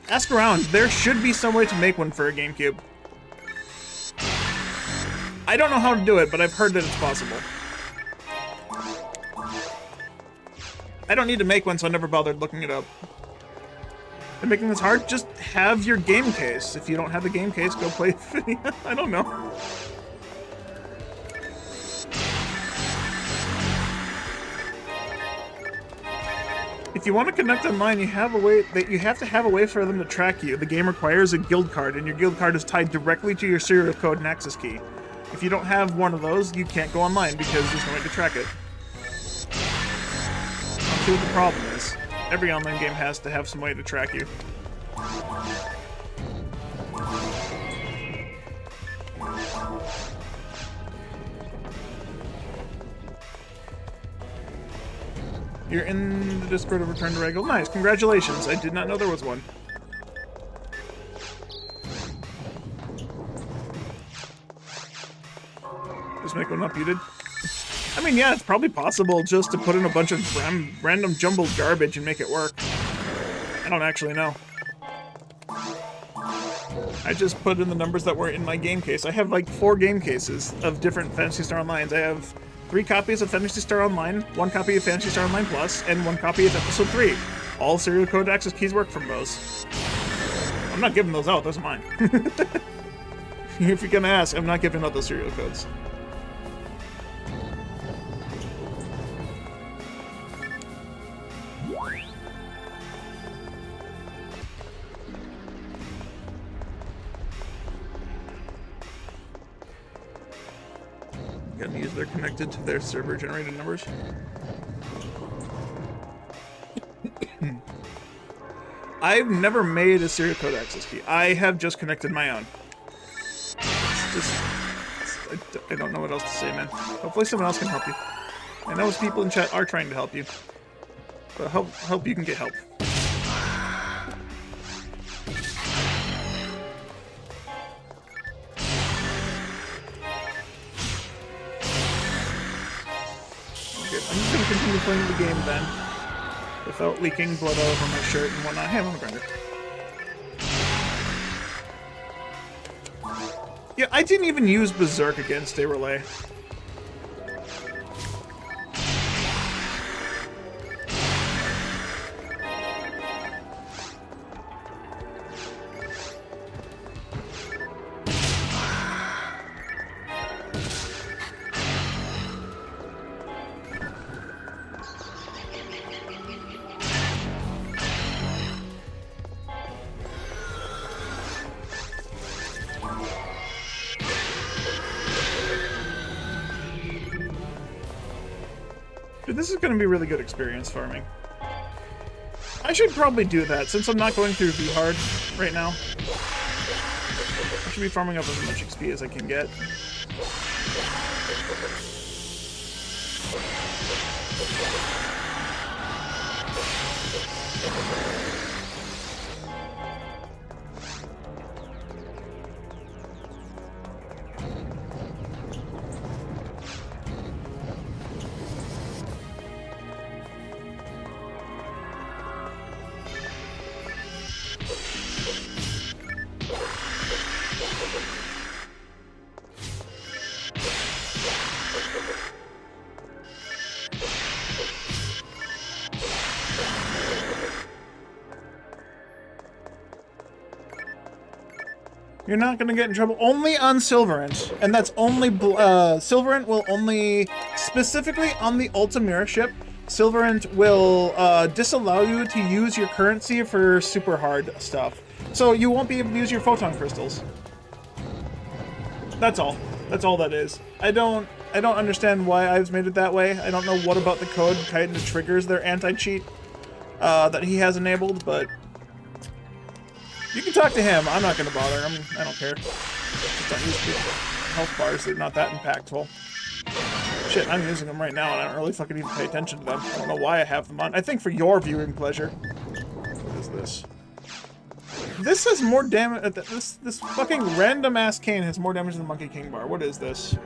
[SPEAKER 1] ask around. There should be some way to make one for a GameCube. I don't know how to do it, but I've heard that it's possible. I don't need to make one, so I never bothered looking it up. And making this hard, just have your game case. If you don't have the game case, go play video. I don't know. If you want to connect online, you have to have a way for them to track you. The game requires a guild card, and your guild card is tied directly to your serial code and access key. If you don't have one of those, you can't go online because there's no way to track it. I'll see what the problem is. Every online game has to have some way to track you. You're in the Discord of Return to Ragol. Nice, congratulations. I did not know there was one. Just make one up, you did? I mean, yeah, it's probably possible just to put in a bunch of random jumbled garbage and make it work. I don't actually know. I just put in the numbers that were in my game case. I have like 4 game cases of different Phantasy Star Onlines. I have 3 copies of Phantasy Star Online, 1 copy of Phantasy Star Online Plus, and 1 copy of Episode 3. All serial code access keys work from those. I'm not giving those out, those are mine. If you're gonna ask, I'm not giving out those serial codes. Got these, they're connected to their server generated numbers. I've never made a serial code access key. I have just connected my own. It's just, I don't know what else to say, man. Hopefully someone else can help you. I know people in chat are trying to help you. But hope you can get help. I'm just going to continue playing the game then, without leaking blood all over my shirt and whatnot. Hey, I'm on the grinder. Yeah, I didn't even use Berserk against a relay. Dude, this is going to be a really good experience farming. I should probably do that, since I'm not going through V-Hard right now. I should be farming up as much XP as I can get. You're not gonna get in trouble only on Silverant, and that's only Silverant will only specifically on the Ultimira ship. Silverant will disallow you to use your currency for super hard stuff, so you won't be able to use your photon crystals. That's all. That's all that is. I don't understand why I've made it that way. I don't know what about the code kind of triggers their anti-cheat that he has enabled, but. You can talk to him. I'm not going to bother. I don't care. Just don't use health bars. They're not that impactful. Shit, I'm using them right now, and I don't really fucking even pay attention to them. I don't know why I have them on. I think for your viewing pleasure. What is this? This has more damage. This fucking random-ass cane has more damage than the Monkey King bar. What is this?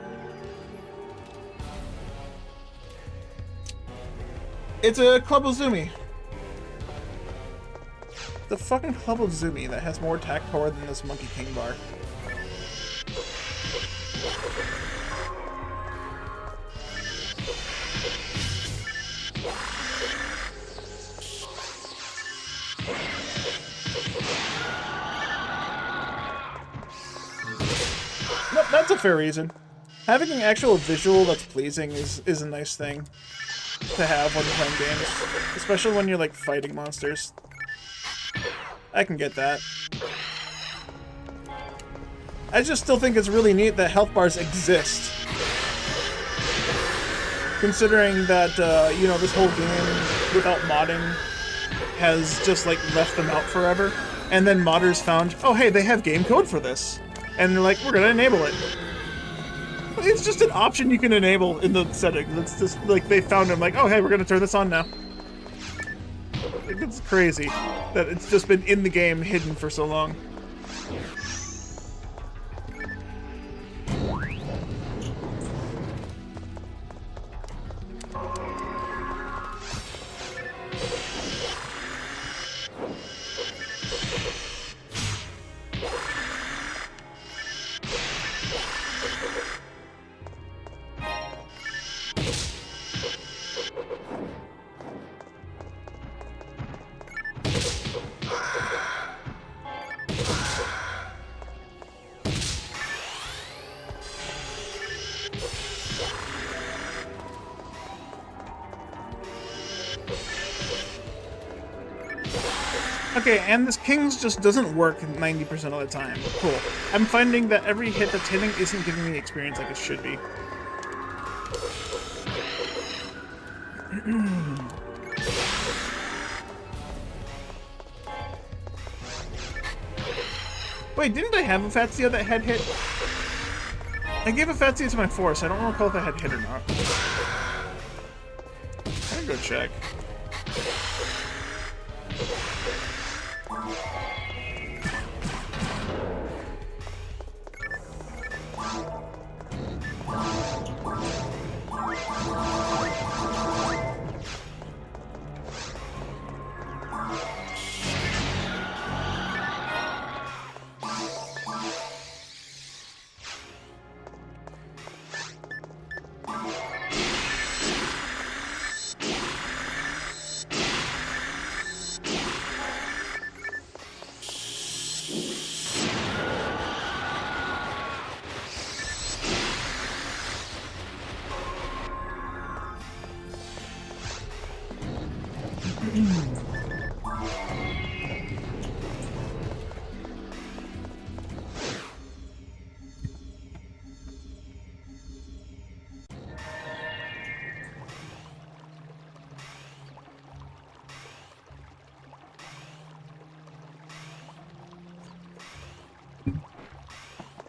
[SPEAKER 1] It's a Club Ozumi. The fucking Club of Zumi that has more attack power than this Monkey King bar. fair reason. Having an actual visual that's pleasing is a nice thing to have when you're playing games, especially when you're like fighting monsters. I can get that. I just still think it's really neat that health bars exist. Considering that, you know, this whole game, without modding, has just, like, left them out forever. And then modders found, oh, hey, they have game code for this. And they're like, we're gonna enable it. It's just an option you can enable in the settings. It's just, like, they found them, like, oh, hey, we're gonna turn this on now. It's crazy that it's just been in the game, hidden for so long. Okay, and this King's just doesn't work 90% of the time. Cool. I'm finding that every hit that's hitting isn't giving me experience like it should be. Wait, didn't I have a Phantasy that had hit? I gave a Phantasy to my force. I don't recall if I had hit or not. I'm gonna go check.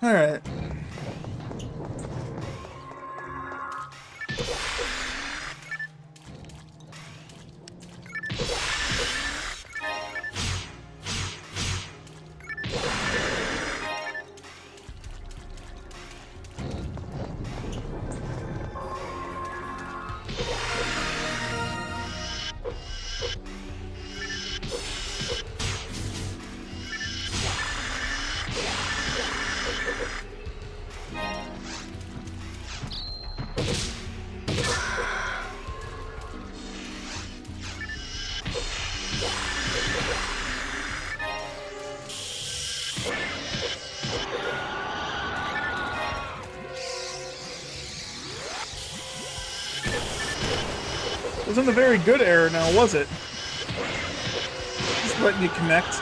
[SPEAKER 1] All right. Wasn't a very good error now, was it? Just letting you connect.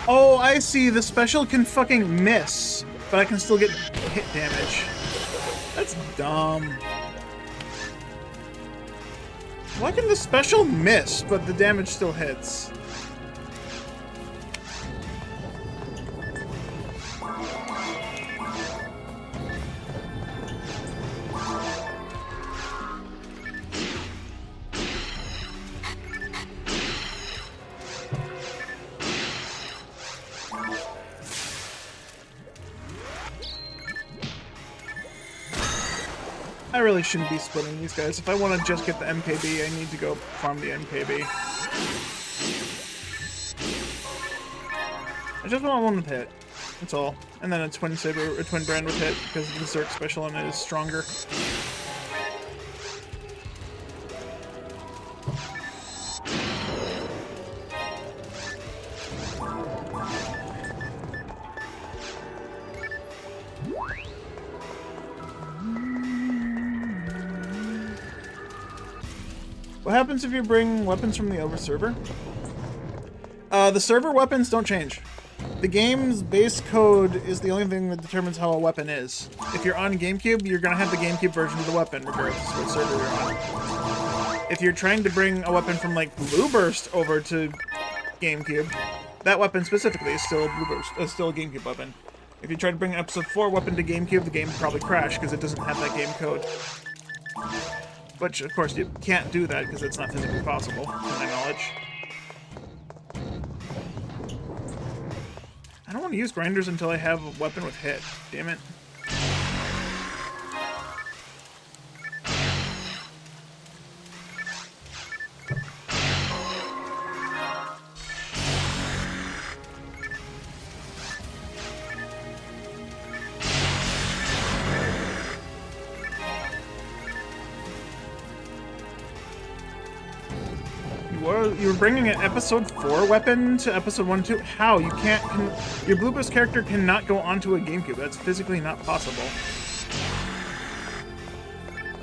[SPEAKER 1] Oh, I see. The special can fucking miss. but I can still get hit damage. That's dumb. Why can the special miss, but the damage still hits? I really shouldn't be splitting these guys. If I want to just get the MKB, I need to go farm the MKB. I just want one with hit. That's all. And then a twin saber, a twin brand with hit, because the Zerk special on it is stronger. What happens if you bring weapons from the over server? The server weapons don't change. The game's base code is the only thing that determines how a weapon is. If you're on GameCube, you're gonna have the GameCube version of the weapon, regardless of what server you're on. If you're trying to bring a weapon from like Blue Burst over to GameCube, that weapon specifically is still still a GameCube weapon. If you try to bring an Episode 4 weapon to GameCube, the game will probably crash because it doesn't have that game code. Which, of course, you can't do that because it's not physically possible, to my knowledge. I don't want to use grinders until I have a weapon with hit. Damn it. You're bringing an Episode 4 weapon to Episode 1 2? How? You can't... your Blue Burst character cannot go onto a GameCube. That's physically not possible.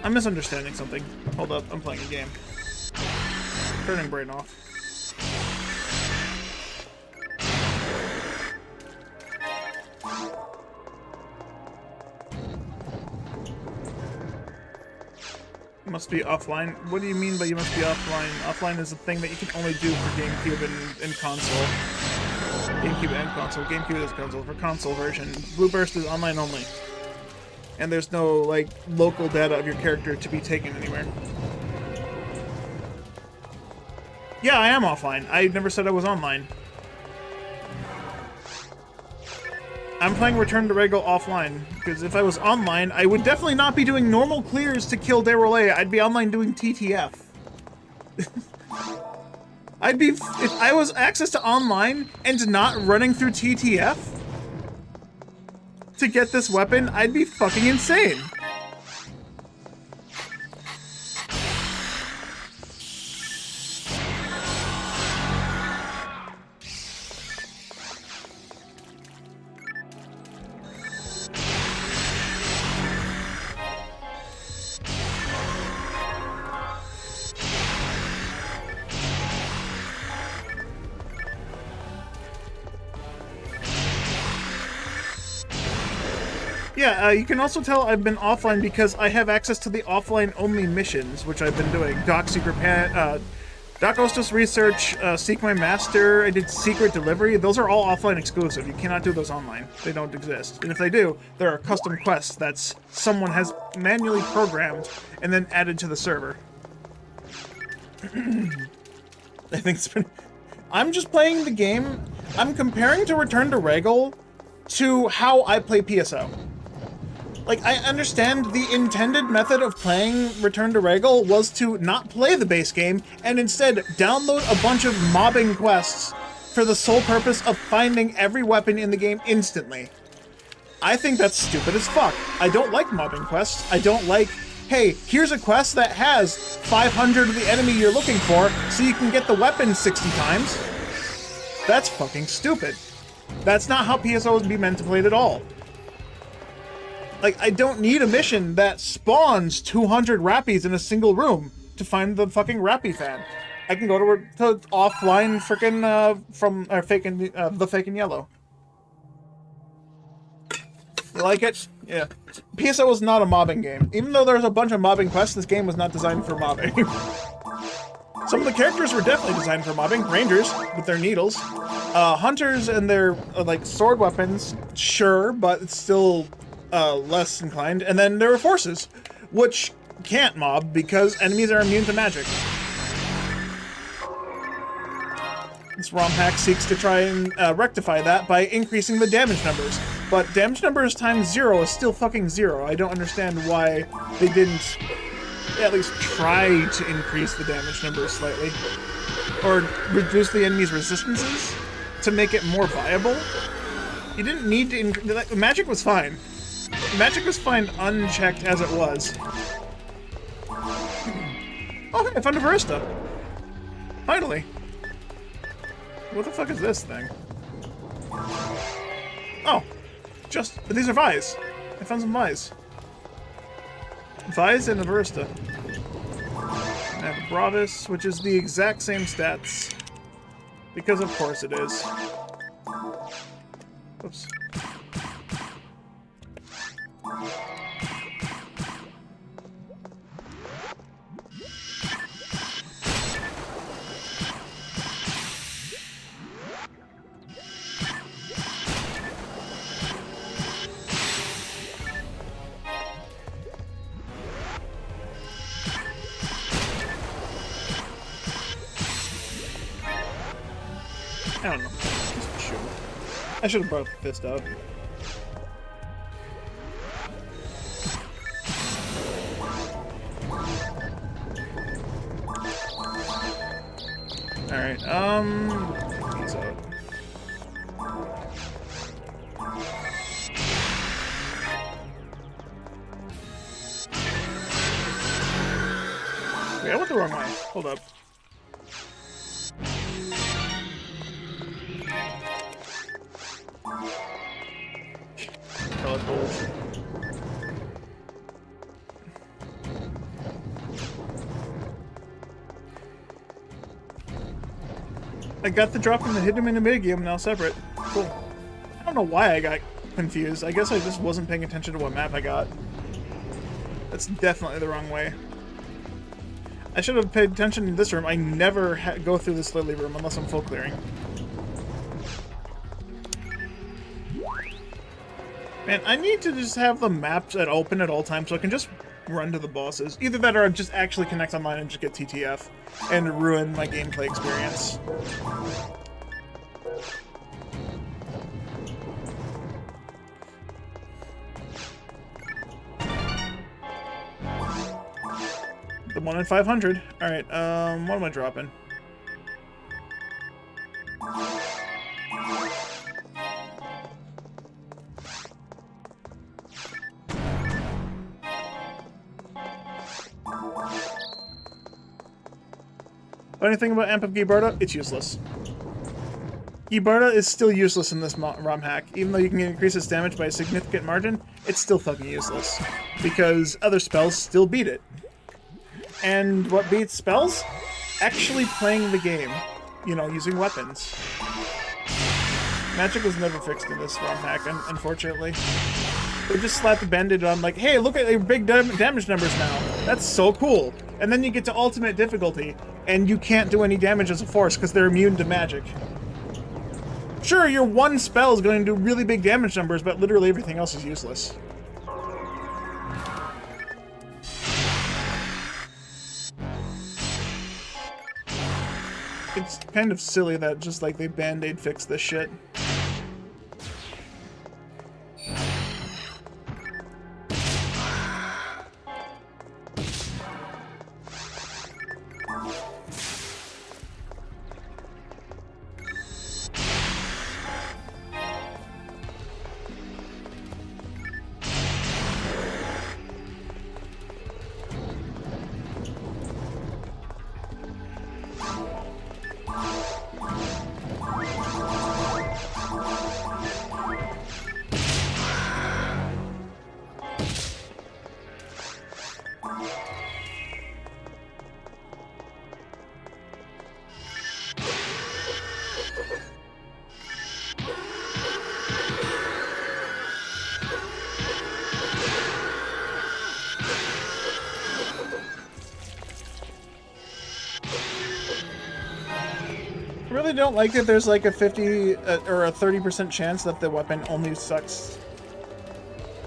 [SPEAKER 1] I'm misunderstanding something. Hold up, I'm playing a game. Turning brain off. Must be offline. What do you mean by you must be offline? Offline is a thing that you can only do for GameCube and console. GameCube and console. GameCube is console. For console version, Blue Burst is online only. And there's no, like, local data of your character to be taken anywhere. Yeah, I am offline. I never said I was online. I'm playing Return to Ragol offline, because if I was online, I would definitely not be doing normal clears to kill Derolay. I'd be online doing TTF. If I was access to online and not running through TTF to get this weapon, I'd be fucking insane. Yeah, you can also tell I've been offline because I have access to the offline-only missions, which I've been doing. Doc Ostos Research, Seek My Master, I did Secret Delivery. Those are all offline exclusive. You cannot do those online. They don't exist. And if they do, there are custom quests that someone has manually programmed and then added to the server. I think it's been... I'm just playing the game. I'm comparing to Return to Ragol to how I play PSO. Like, I understand the intended method of playing Return to Ragol was to not play the base game and instead download a bunch of mobbing quests for the sole purpose of finding every weapon in the game instantly. I think that's stupid as fuck. I don't like mobbing quests. I don't like, hey, here's a quest that has 500 of the enemy you're looking for so you can get the weapon 60 times. That's fucking stupid. That's not how PSOs be meant to play at all. Like, I don't need a mission that spawns 200 Rappies in a single room to find the fucking Rappy fan. I can go to offline frickin' the Fake and Yellow. You like it? Yeah. PSO was not a mobbing game. Even though there's a bunch of mobbing quests, this game was not designed for mobbing. Some of the characters were definitely designed for mobbing. Rangers, with their needles. Hunters and their, like, sword weapons, sure, but it's still less inclined. And then there were forces, which can't mob because enemies are immune to magic. This ROM hack seeks to try and rectify that by increasing the damage numbers. But damage numbers times 0 is still fucking 0. I don't understand why they didn't at least try to increase the damage numbers slightly. Or reduce the enemy's resistances to make it more viable. You didn't need to magic was fine. Magic was fine unchecked as it was. Oh, hey, I found a barista. Finally. What the fuck is this thing? Oh, these are Vies. I found some Vies. Vies and a barista. I have a Bravis, which is the exact same stats. Because of course it is. Oops. I don't know. Just shoot. I should have brought the fist out. Alright, he's out. Wait, I went the wrong way. Hold up. I got the drop and hit him in a mid-game, now separate. Cool. I don't know why I got confused. I guess I just wasn't paying attention to what map I got. That's definitely the wrong way. I should have paid attention to this room. I never go through this lily room unless I'm full clearing. Man, I need to just have the maps open at all times so I can just run to the bosses. Either that or I just actually connect online and just get TTF and ruin my gameplay experience. The 1 in 500. Alright, what am I dropping? Funny thing about Amp of Gibarda, it's useless. Gibarda is still useless in this ROM hack. Even though you can increase its damage by a significant margin, it's still fucking useless. Because other spells still beat it. And what beats spells? Actually playing the game. You know, using weapons. Magic was never fixed in this ROM hack, unfortunately. They just slapped a band-aid on like, hey, look at your big damage numbers now. That's so cool. And then you get to ultimate difficulty, and you can't do any damage as a force because they're immune to magic. Sure, your one spell is going to do really big damage numbers, but literally everything else is useless. It's kind of silly that just like they band-aid fixed this shit. really don't like that there's like a 50 or a 30% chance that the weapon only sucks,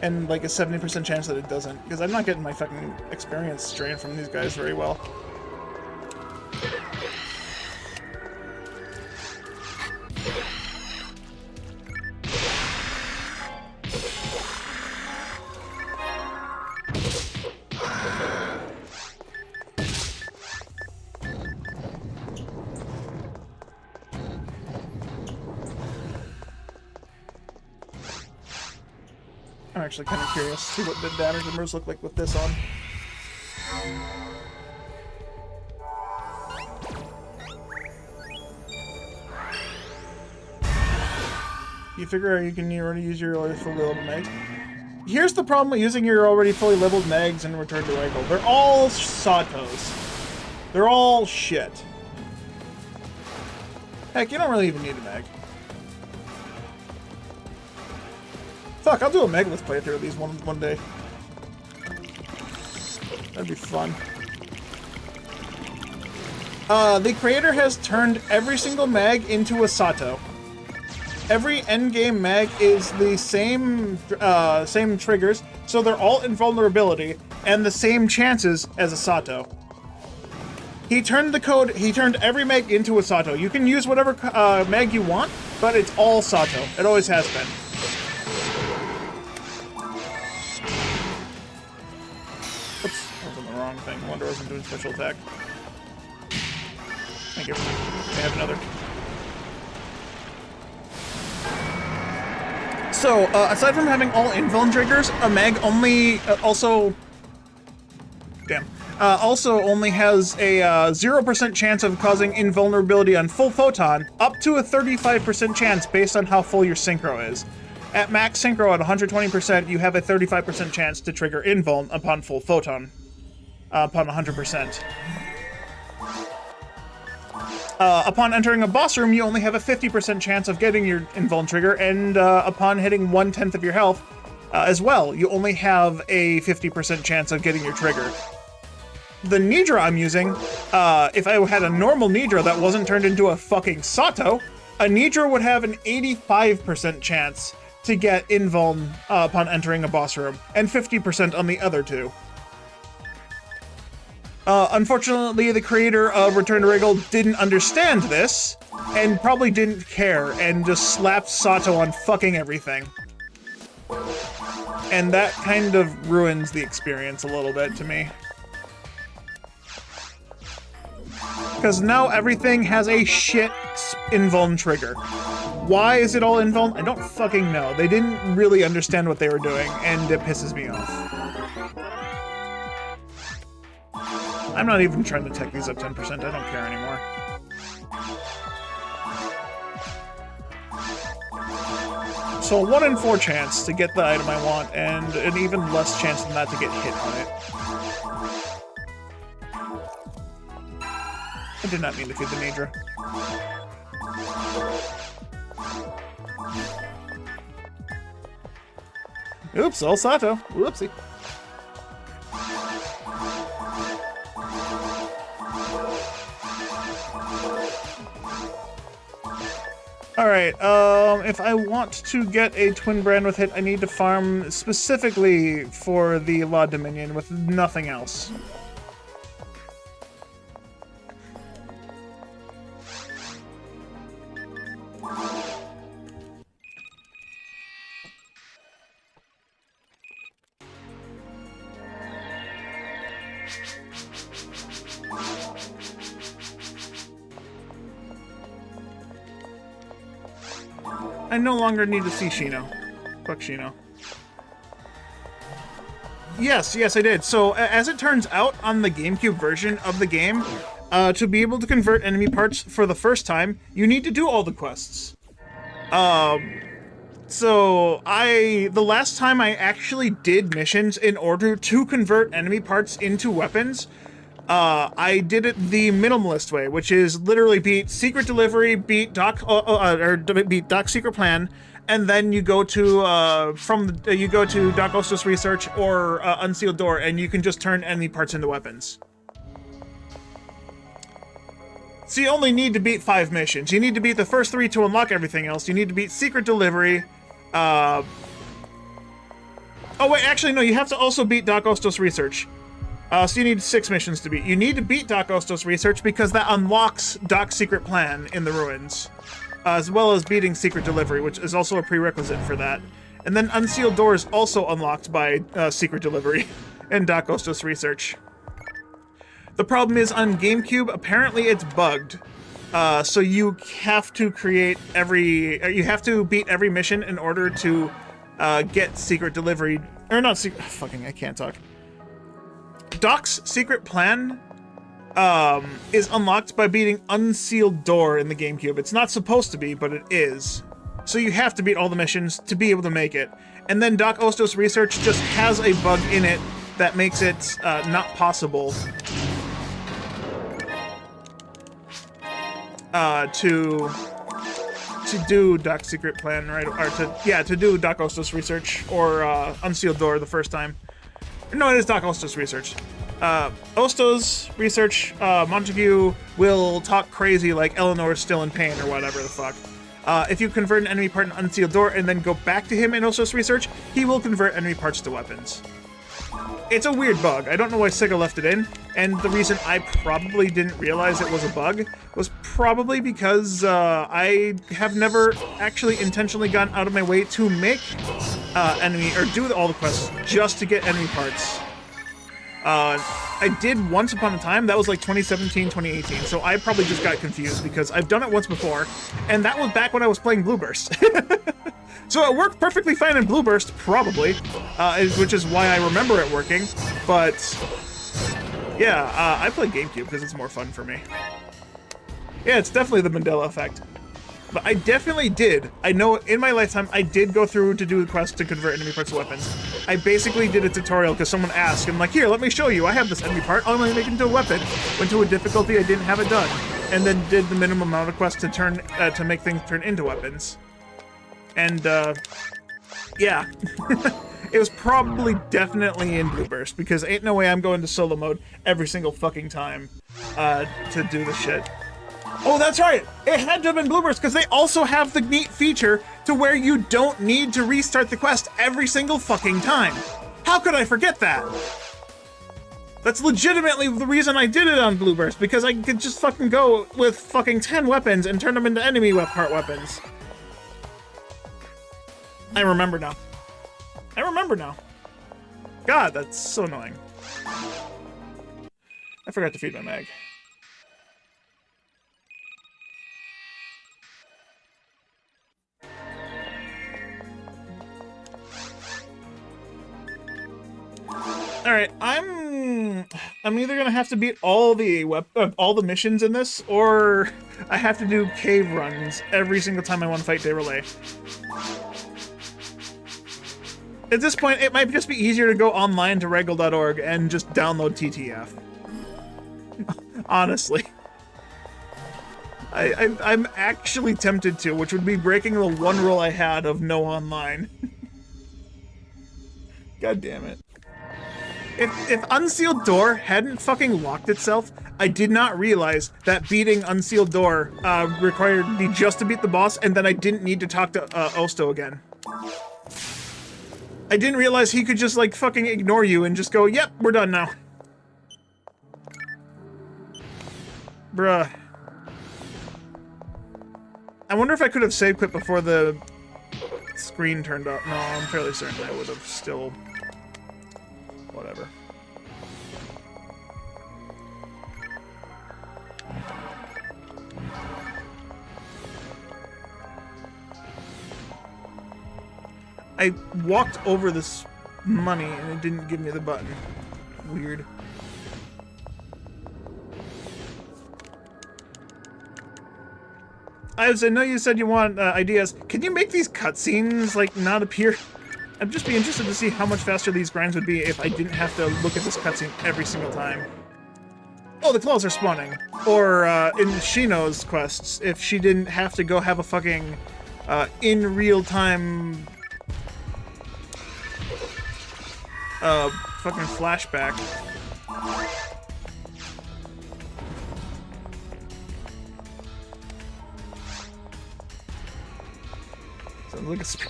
[SPEAKER 1] and like a 70% chance that it doesn't, because I'm not getting my fucking experience drained from these guys very well. I'm actually kind of curious to see what the damage numbers look like with this on. You figure out you can already use your already fully leveled mag. Here's the problem with using your already fully leveled mags in Return to Ragol. They're all Satos. They're all shit. Heck, you don't really even need a mag. Fuck, I'll do a Megalith playthrough of these one day. That'd be fun. The creator has turned every single mag into a Sato. Every endgame mag is the same triggers, so they're all invulnerability and the same chances as a Sato. He turned every mag into a Sato. You can use whatever mag you want, but it's all Sato. It always has been. Oops, I was on the wrong thing. I wonder I wasn't doing special attack. Thank you. I have another. So, aside from having all invuln triggers, a mag only also only has a 0% chance of causing invulnerability on full photon, up to a 35% chance based on how full your synchro is. At max synchro at 120%, you have a 35% chance to trigger invuln upon full photon, upon 100%. Upon entering a boss room, you only have a 50% chance of getting your invuln trigger, and upon hitting 1/10 of your health, as well, you only have a 50% chance of getting your trigger. The Nidra I'm using, if I had a normal Nidra that wasn't turned into a fucking Sato, a Nidra would have an 85% chance to get invuln upon entering a boss room, and 50% on the other two. Unfortunately, the creator of Return to Ragol didn't understand this, and probably didn't care, and just slapped Sato on fucking everything. And that kind of ruins the experience a little bit to me. Because now everything has a shit invuln trigger. Why is it all invuln? I don't fucking know. They didn't really understand what they were doing, and it pisses me off. I'm not even trying to tech these up 10%, I don't care anymore. So a 1 in 4 chance to get the item I want, and an even less chance than that to get hit on it. I did not mean to feed the Nidra. Oops, all Sato. Whoopsie. Alright, if I want to get a twin brand with hit, I need to farm specifically for the Law Dominion with nothing else. I no longer need to see Shino. Fuck Shino. Yes, I did. So, as it turns out, on the GameCube version of the game, to be able to convert enemy parts for the first time, you need to do all the quests. So, the last time I actually did missions in order to convert enemy parts into weapons, I did it the minimalist way, which is literally beat Secret Delivery, beat Doc Secret Plan, and then you go to you go to Doc Ostos Research or Unsealed Door, and you can just turn enemy parts into weapons. So you only need to beat 5 missions. You need to beat the first 3 to unlock everything else. You need to beat Secret Delivery. Oh wait, actually no, you have to also beat Doc Ostos Research. So you need 6 missions to beat. You need to beat Doc Ostos Research because that unlocks Doc's secret plan in the ruins. As well as beating Secret Delivery, which is also a prerequisite for that. And then Unsealed Door is also unlocked by Secret Delivery and Doc Ostos Research. The problem is on GameCube, apparently it's bugged. So you have to create you have to beat every mission in order to get Secret Delivery, or not secret, fucking, I can't talk. Doc's secret plan is unlocked by beating Unsealed Door in the GameCube. It's not supposed to be, but it is. So you have to beat all the missions to be able to make it. And then Doc Ostos Research just has a bug in it that makes it not possible to do Doc's secret plan, right? Or to do Doc Ostos Research or Unsealed Door the first time. No, it is Doc Ostos Research. Ostos Research, Montague will talk crazy like Eleanor's still in pain or whatever the fuck. If you convert an enemy part in Unsealed Door and then go back to him in Ostos Research, he will convert enemy parts to weapons. It's a weird bug. I don't know why Sega left it in, and the reason I probably didn't realize it was a bug was probably because I have never actually intentionally gone out of my way to make enemy, or do all the quests just to get enemy parts. I did once upon a time, that was like 2017, 2018, so I probably just got confused because I've done it once before, and that was back when I was playing Blue Burst. So it worked perfectly fine in Blue Burst, probably, which is why I remember it working, but yeah, I play GameCube because it's more fun for me. Yeah, it's definitely the Mandela effect. But I definitely did. I know in my lifetime, I did go through to do the quest to convert enemy parts to weapons. I basically did a tutorial because someone asked, and I'm like, here, let me show you. I have this enemy part. I'm gonna make it into a weapon. Went to a difficulty I didn't have it done. And then did the minimum amount of quests to make things turn into weapons. And, yeah. It was probably definitely in Blue Burst, because ain't no way I'm going to solo mode every single fucking time to do the shit. Oh, that's right! It had to have been Blue Burst, because they also have the neat feature to where you don't need to restart the quest every single fucking time. How could I forget that? That's legitimately the reason I did it on Blue Burst, because I could just fucking go with fucking 10 weapons and turn them into enemy part weapons. I remember now. I remember now. God, that's so annoying. I forgot to feed my mag. Alright, I'm either gonna have to beat all the missions in this, or I have to do cave runs every single time I want to fight De Relay. At this point, it might just be easier to go online to Ragol.org and just download TTF. Honestly. I'm actually tempted to, which would be breaking the one rule I had of no online. God damn it. If Unsealed Door hadn't fucking locked itself, I did not realize that beating Unsealed Door required me just to beat the boss, and then I didn't need to talk to Osto again. I didn't realize he could just, like, fucking ignore you and just go, yep, we're done now. Bruh. I wonder if I could have save quit before the screen turned up. No, I'm fairly certain I would have still... Whatever. I walked over this money and it didn't give me the button. Weird. I know you said you want ideas. Can you make these cutscenes, like, not appear? I'd just be interested to see how much faster these grinds would be if I didn't have to look at this cutscene every single time. Oh, the claws are spawning. Or, in Shino's quests, if she didn't have to go have a fucking, in real-time... fucking flashback. Sounds like a speed.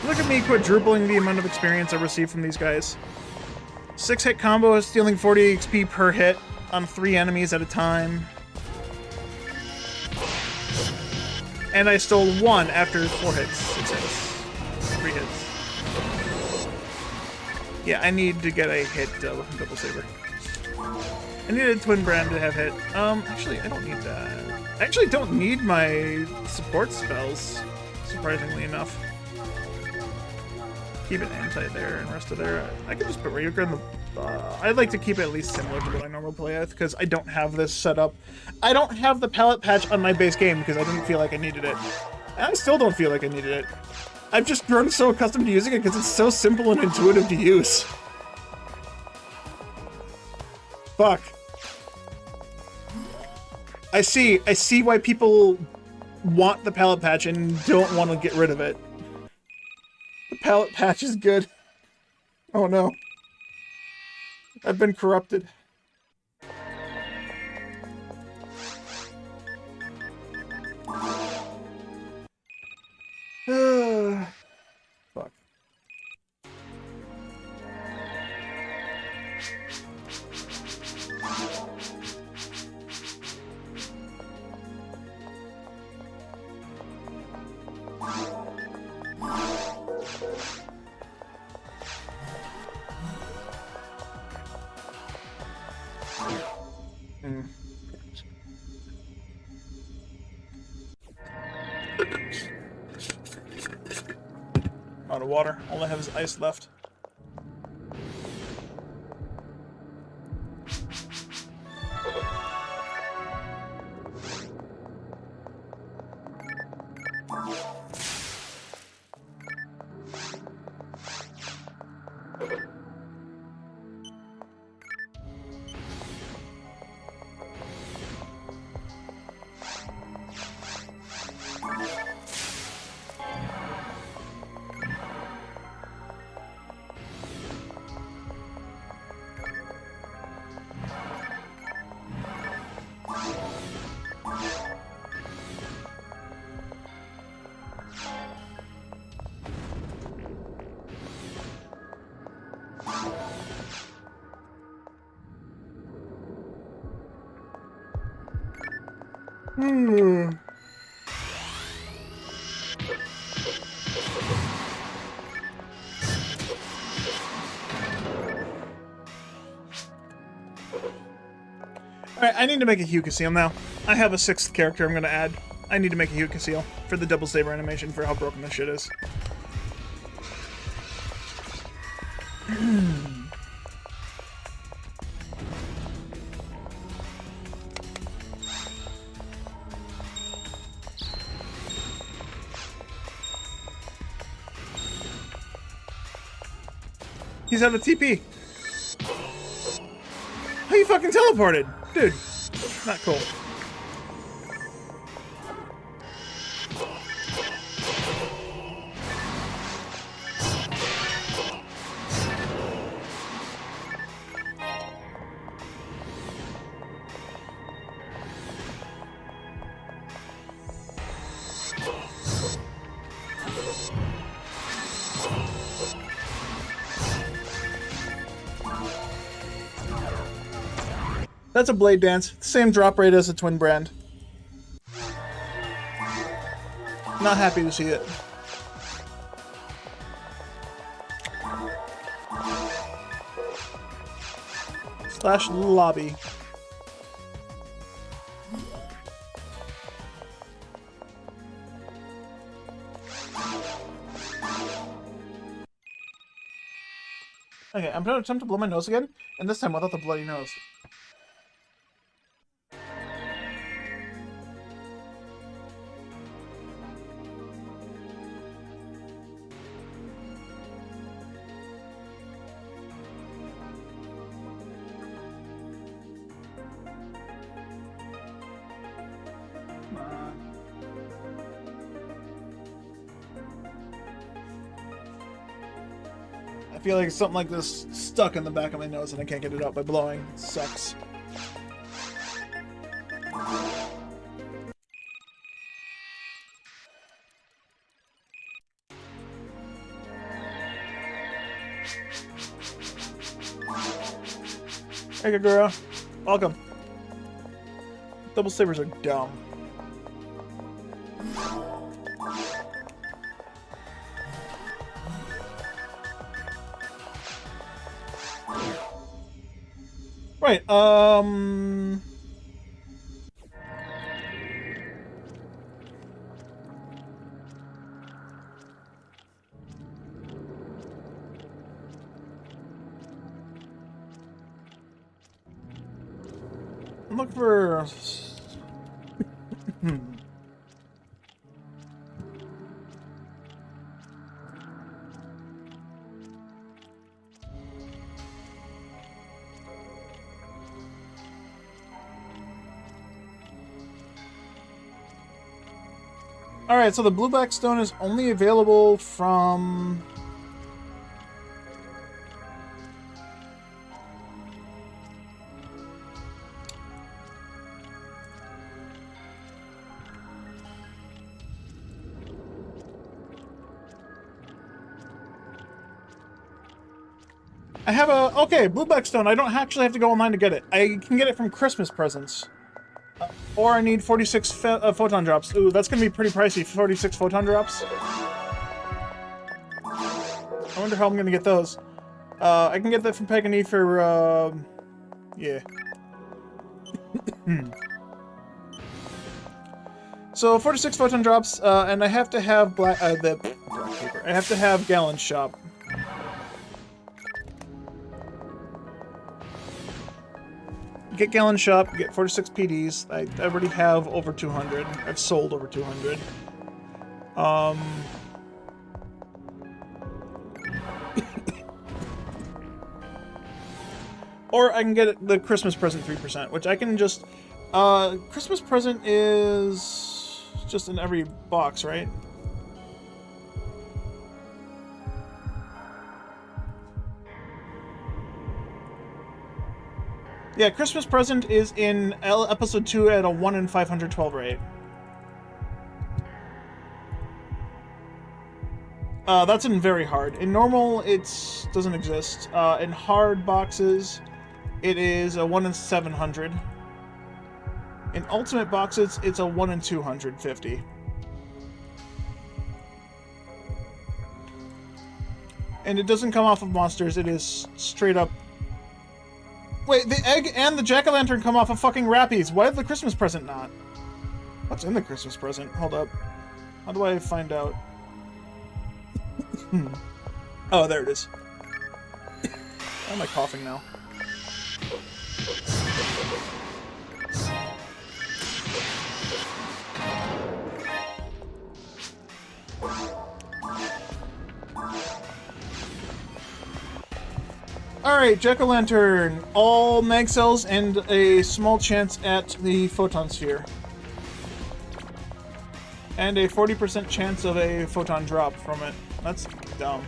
[SPEAKER 1] Look at me quadrupling the amount of experience I receive from these guys. 6-hit combo is stealing 40 XP per hit on 3 enemies at a time. And I stole 1 after 4 hits. 6 hits. 3 hits. Yeah, I need to get a hit double saber. I need a twin brand to have hit. Actually, I don't need that. I actually don't need my support spells, surprisingly enough. Keep it anti there and rest of there. I can just put Ragol in the... I'd like to keep it at least similar to what I normally play with, because I don't have this set up. I don't have the palette patch on my base game because I didn't feel like I needed it. And I still don't feel like I needed it. I've just grown so accustomed to using it because it's so simple and intuitive to use. Fuck. I see why people want the palette patch and don't want to get rid of it. The palette patch is good. Oh no. I've been corrupted. Fuck. Out of water. All I have is ice left. Alright, I need to make a Hue Conceal now. I have a 6th character I'm going to add. I need to make a Hue Conceal for the double saber animation for how broken this shit is. He's out of TP. How you fucking teleported? Dude, not cool. That's a blade dance. Same drop rate as a twin brand. Not happy to see it. Slash lobby. Okay, I'm gonna attempt to blow my nose again, and this time without the bloody nose. feel like something like this stuck in the back of my nose and I can't get it out by blowing. It sucks. Hey, Kagura. Welcome. Double sabers are dumb. Right, I'm looking for... Alright, so the blueback stone is only available from... I have a... Okay, blueback stone. I don't actually have to go online to get it. I can get it from Christmas presents. Or I need 46 photon drops. Ooh, that's gonna be pretty pricey. 46 photon drops. I wonder how I'm gonna get those. I can get that from Pegany for, yeah. So 46 photon drops, and I have to have black paper. I have to have Gallon Shop. Get Gallon Shop, get 46 PDs. I already have over 200. I've sold over 200. Or I can get the Christmas present 3%, which I can just... Christmas present is just in every box, right? Yeah, Christmas present is in episode 2 at a 1 in 512 rate. That's in very hard. In normal, it doesn't exist. In hard boxes, it is a 1 in 700. In ultimate boxes, it's a 1 in 250. And it doesn't come off of monsters, it is straight up... Wait, the egg and the jack-o'-lantern come off of fucking Rappies. Why did the Christmas present not? What's in the Christmas present? Hold up. How do I find out? Oh, there it is. Why am I coughing now? Alright, Jack-o'-lantern. All mag cells and a small chance at the photon sphere. And a 40% chance of a photon drop from it. That's dumb.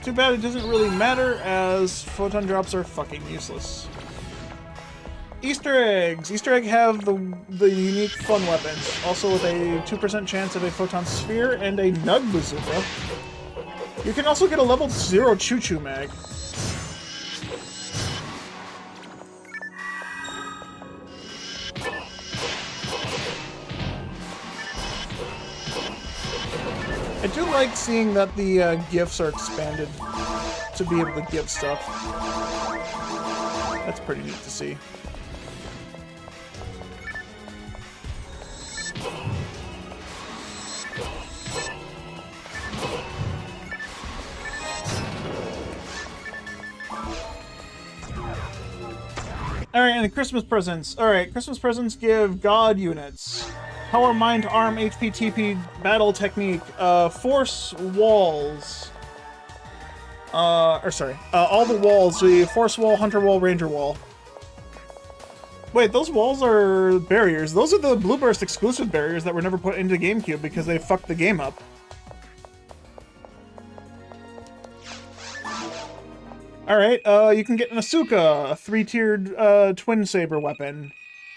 [SPEAKER 1] Too bad it doesn't really matter, as photon drops are fucking useless. Easter eggs! Easter egg have the unique fun weapons, also with a 2% chance of a photon sphere and a Nug Bazooka. You can also get a level 0 Choo-Choo mag. I do like seeing that the gifts are expanded to be able to give stuff. That's pretty neat to see. Alright, and the Christmas presents. Alright, Christmas presents give God units. Power, Mind, Arm, HP, TP, Battle Technique, Force Walls. All the walls. The Force Wall, Hunter Wall, Ranger Wall. Wait, those walls are barriers. Those are the Blue Burst exclusive barriers that were never put into GameCube because they fucked the game up. Alright, you can get an Asuka, a 3-tiered twin saber weapon.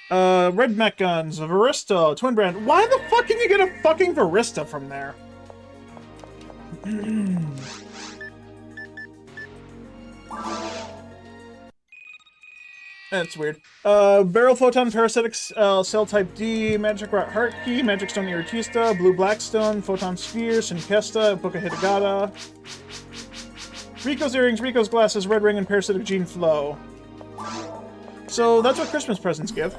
[SPEAKER 1] Red mech guns, a Varista, twin brand. Why the fuck can you get a fucking Varista from there? That's weird. Barrel Photon Parasitics, Cell Type D, Magic Rot Heart Key, Magic Stone Iritista, Blue Blackstone, Photon Sphere, Shinkesta, Book of Hitagata, Rico's Earrings, Rico's Glasses, Red Ring, and Parasitic Gene Flow. So that's what Christmas presents give.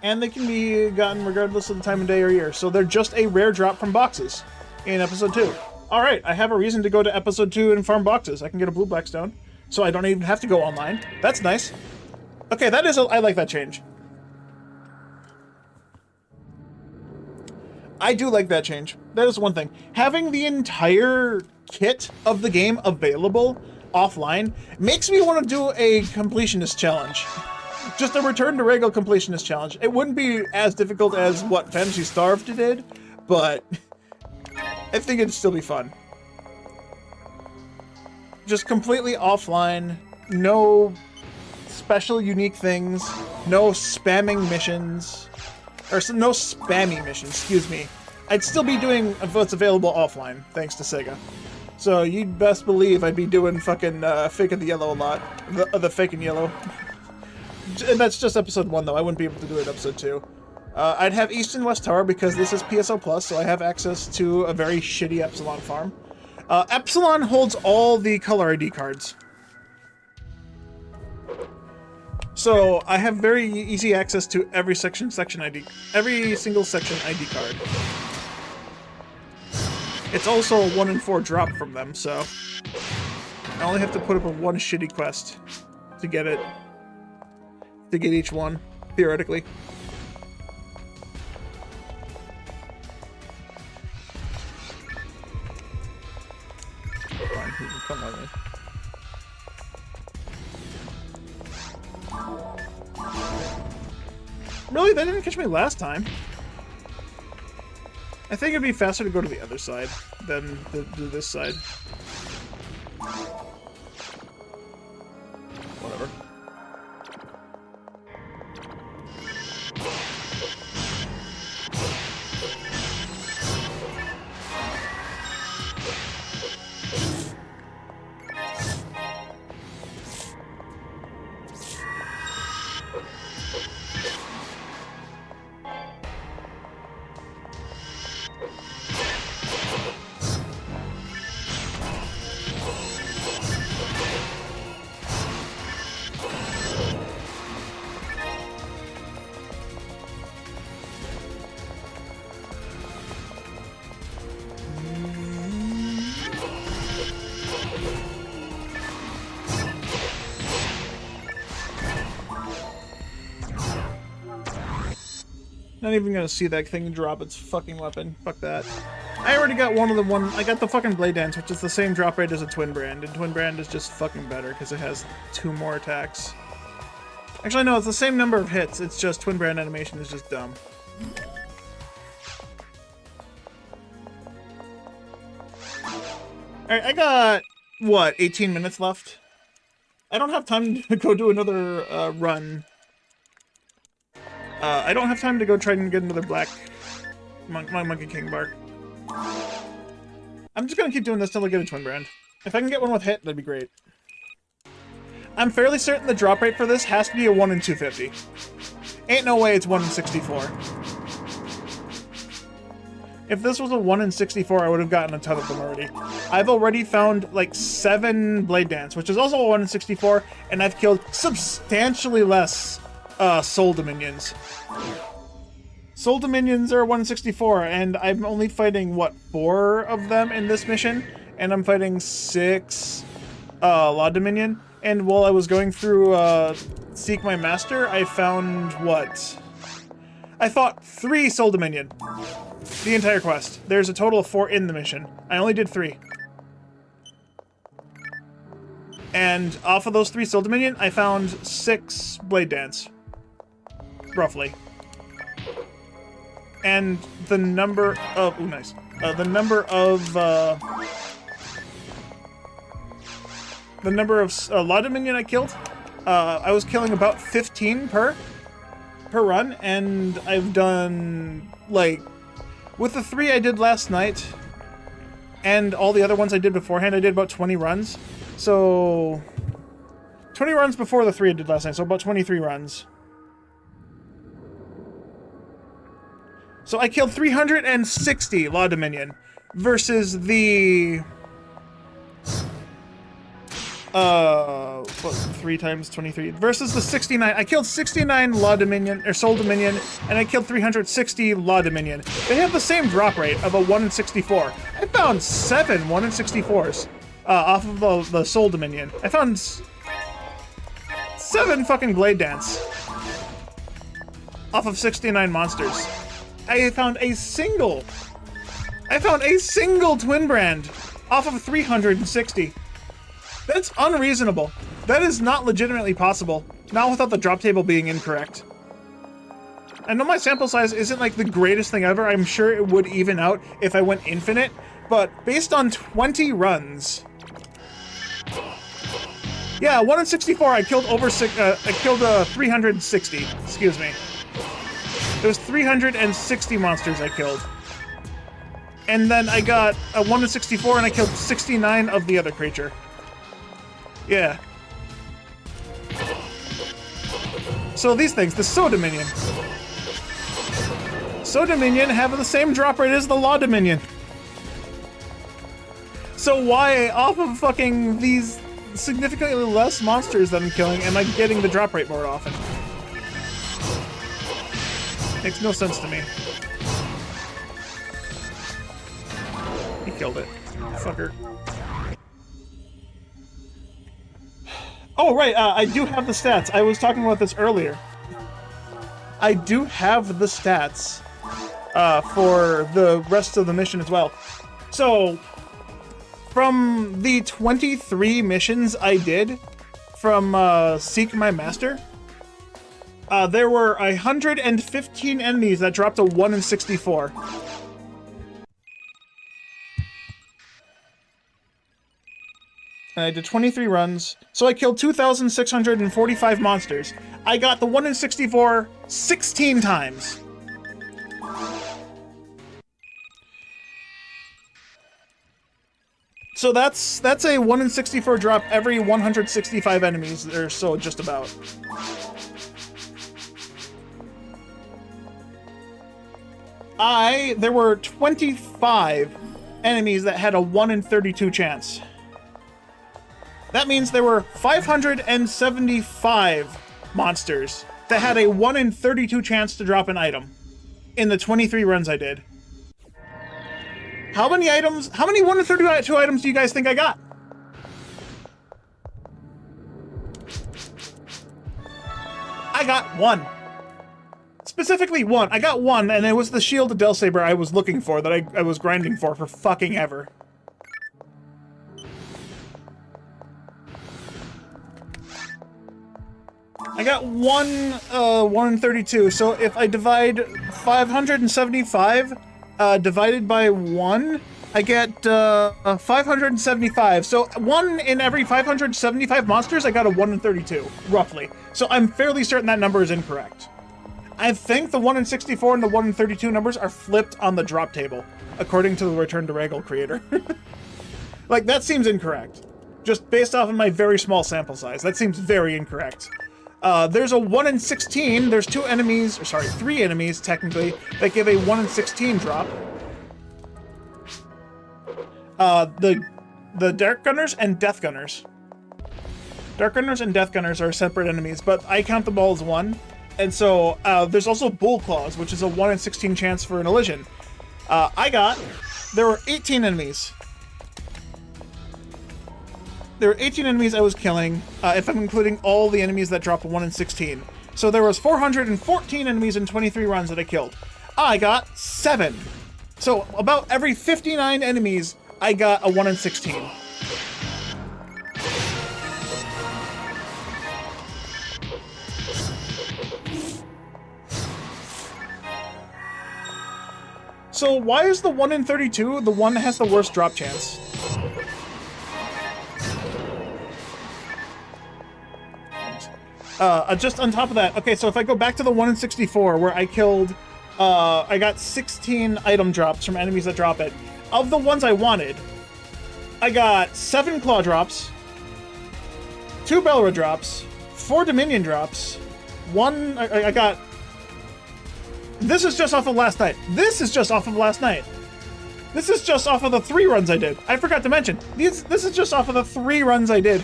[SPEAKER 1] And they can be gotten regardless of the time of day or year. So they're just a rare drop from boxes in Episode 2. Alright, I have a reason to go to Episode 2 and farm boxes. I can get a Blue Blackstone, so I don't even have to go online. That's nice. Okay, that is I like that change. I do like that change. That is one thing. Having the entire kit of the game available offline makes me want to do a completionist challenge. Just a return to Ragol completionist challenge. It wouldn't be as difficult as what Phantasy Starved did, but I think it'd still be fun. Just completely offline, no special unique things, no spamming missions, or no spammy missions, excuse me. I'd still be doing what's available offline, thanks to Sega. So you'd best believe I'd be doing fucking Fake of the Yellow a lot. The Fake and Yellow. And that's just Episode 1, though. I wouldn't be able to do it Episode 2. I'd have East and West Tower because this is PSO Plus, so I have access to a very shitty Epsilon farm. Epsilon holds all the color ID cards. So I have very easy access to every section ID, every single section ID card. It's also a 1 in 4 drop from them, so I only have to put up a one shitty quest to get it. To get each one, theoretically. Fine, you can come with me. Really? That didn't catch me last time. I think it'd be faster to go to the other side than to do this side. Whatever. Not even gonna see that thing drop its fucking weapon. Fuck that. I already got one of the I got the fucking Blade Dance, which is the same drop rate as a Twin Brand, and Twin Brand is just fucking better because it has 2 more attacks. Actually, no, it's the same number of hits, it's just Twin Brand animation is just dumb. Alright, I got, what, 18 minutes left? I don't have time to go do another run. I don't have time to go try and get another black Monkey King bark. I'm just gonna keep doing this till I get a Twin Brand. If I can get one with hit, that'd be great. I'm fairly certain the drop rate for this has to be a 1 in 250. Ain't no way it's 1 in 64. If this was a 1 in 64, I would have gotten a ton of them already. I've already found like 7 Blade Dance, which is also a 1 in 64, and I've killed substantially less Soul Dominions. Soul Dominions are 1 in 64, and I'm only fighting, what, 4 of them in this mission? And I'm fighting 6 Law Dominion. And while I was going through Seek My Master, I found, what? I fought 3 Soul Dominion. The entire quest. There's a total of 4 in the mission. I only did 3. And off of those 3 Soul Dominion, I found 6 Blade Dance. Roughly. And the number of... Ooh, nice. The number the number of Law Dominion I killed, I was killing about 15 per run, and I've done, like, with the 3 I did last night, and all the other ones I did beforehand, I did about 20 runs. So, 20 runs before the 3 I did last night, so about 23 runs. So I killed 360 Law Dominion versus the... what, 3 times 23 versus the 69. I killed 69 Law Dominion, or Soul Dominion, and I killed 360 Law Dominion. They have the same drop rate of a 1 in 64. I found 7 1 in 64s off of the Soul Dominion. I found 7 fucking Blade Dance off of 69 monsters. I found a single Twin Brand off of 360. That's unreasonable. That is not legitimately possible. Not without the drop table being incorrect. I know my sample size isn't like the greatest thing ever. I'm sure it would even out if I went infinite, but based on 20 runs... Yeah, 1 in 64, I killed over 360, excuse me. There was 360 monsters I killed. And then I got a 1 in 64 and I killed 69 of the other creature. Yeah. So these things, the So Dominion. So Dominion have the same drop rate as the Law Dominion. So why, off of fucking these significantly less monsters that I'm killing, am I getting the drop rate more often? Makes no sense to me. He killed it. Fucker. Oh, right, I do have the stats. I was talking about this earlier. I do have the stats for the rest of the mission as well. So, from the 23 missions I did from Seek My Master, there were 115 enemies that dropped a 1 in 64. And I did 23 runs, so I killed 2,645 monsters. I got the 1 in 64 16 times. So that's a 1 in 64 drop every 165 enemies, or so, just about. There were 25 enemies that had a 1 in 32 chance. That means there were 575 monsters that had a 1 in 32 chance to drop an item in the 23 runs I did. How many 1 in 32 items do you guys think I got? I got 1. Specifically 1. I got 1, and it was the Shield of Delsaber I was looking for, that I was grinding for fucking ever. I got 1 in 32, so if I divide 575 divided by 1, I get 575. So 1 in every 575 monsters, I got a 1 in 32, roughly. So I'm fairly certain that number is incorrect. I think the 1 in 64 and the 1 in 32 numbers are flipped on the drop table, according to the Return to Ragol creator. Like, that seems incorrect. Just based off of my very small sample size, that seems very incorrect. There's a 1 in 16, there's 3 enemies, technically, that give a 1 in 16 drop. The Dark Gunners and Death Gunners. Dark Gunners and Death Gunners are separate enemies, but I count them all as 1. And so, there's also Bull Claws, which is a 1 in 16 chance for an Elision. There were 18 enemies. There were 18 enemies I was killing, if I'm including all the enemies that drop a 1 in 16. So there was 414 enemies in 23 runs that I killed. I got 7. So about every 59 enemies, I got a 1 in 16. So why is the 1 in 32 the one that has the worst drop chance? Just on top of that, okay, so if I go back to the 1 in 64 where I killed, I got 16 item drops from enemies that drop it. Of the ones I wanted, I got 7 claw drops, 2 Belra drops, 4 Dominion drops, I got... This is just off of last night. This is just off of last night. This is just off of the 3 runs I did. I forgot to mention, this is just off of the 3 runs I did.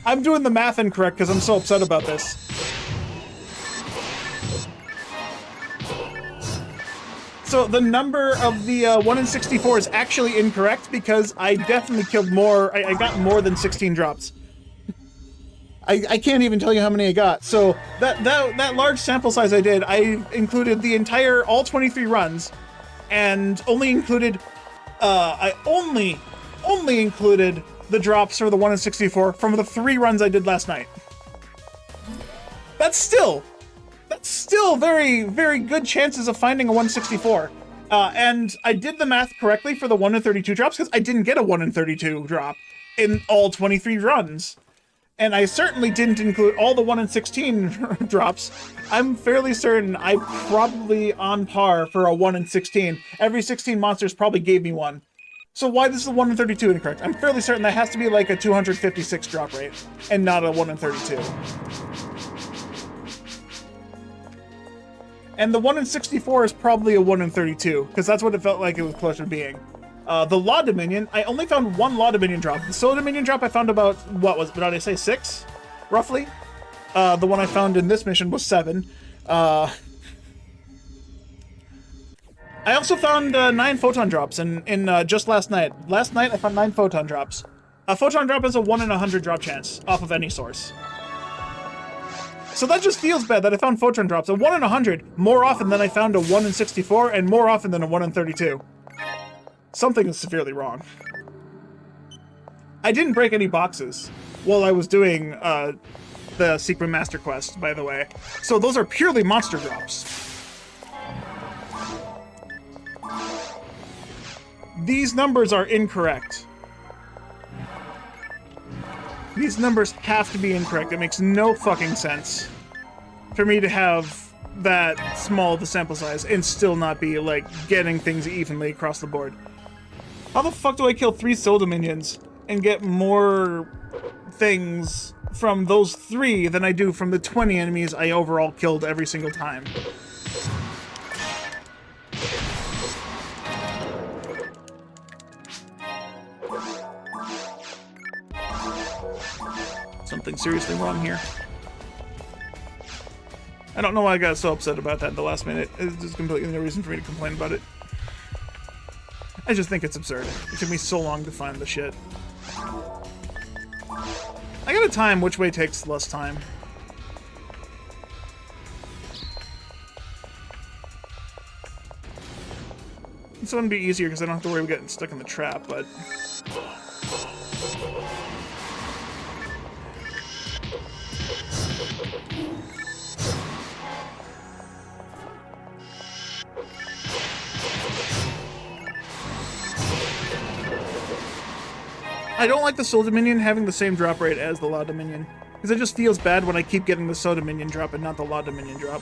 [SPEAKER 1] I'm doing the math incorrect because I'm so upset about this. So the number of the 1 in 64 is actually incorrect because I definitely killed more. I got more than 16 drops. I can't even tell you how many I got. So that large sample size I did, I included the entire all 23 runs, and only included I only included the drops for the 1 in 64 from the 3 runs I did last night. That's still very, very good chances of finding a 164. And I did the math correctly for the 1 in 32 drops because I didn't get a 1 in 32 drop in all 23 runs. And I certainly didn't include all the 1 in 16 drops. I'm fairly certain I'm probably on par for a 1 in 16. Every 16 monsters probably gave me one. So why is the 1 in 32 incorrect? I'm fairly certain that has to be like a 256 drop rate, and not a 1 in 32. And the 1 in 64 is probably a 1 in 32, because that's what it felt like it was closer to being. The Law Dominion, I only found 1 Law Dominion drop. The Soul Dominion drop I found about, what did I say, 6? Roughly? The one I found in this mission was 7. I also found 9 photon drops in just last night. Last night I found 9 photon drops. A photon drop is a 1 in 100 drop chance off of any source. So that just feels bad that I found photon drops. A 1 in 100 more often than I found a 1 in 64 and more often than a 1 in 32. Something is severely wrong. I didn't break any boxes while I was doing the Secret Master Quest, by the way. So those are purely monster drops. These numbers are incorrect. These numbers have to be incorrect. It makes no fucking sense for me to have that small of a sample size and still not be, like, getting things evenly across the board. How the fuck do I kill 3 Soul Dominions and get more things from those 3 than I do from the 20 enemies I overall killed every single time? Something seriously wrong here. I don't know why I got so upset about that in the last minute. It's just completely no reason for me to complain about it. I just think it's absurd. It took me so long to find the shit. I gotta time which way takes less time. This one would be easier because I don't have to worry about getting stuck in the trap, but... I don't like the Soul Dominion having the same drop rate as the Law Dominion, because it just feels bad when I keep getting the Soul Dominion drop and not the Law Dominion drop.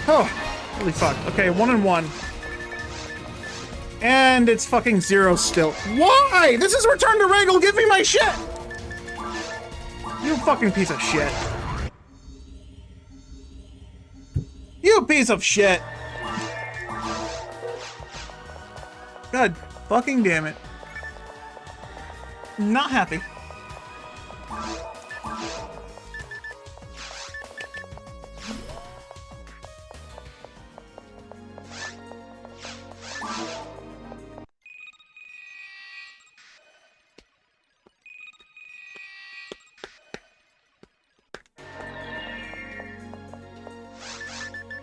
[SPEAKER 1] Oh, holy fuck. Okay, 1 in 1. And it's fucking 0 still. Why? This is Return to Ragol, give me my shit! You fucking piece of shit. You piece of shit! God fucking damn it. Not happy.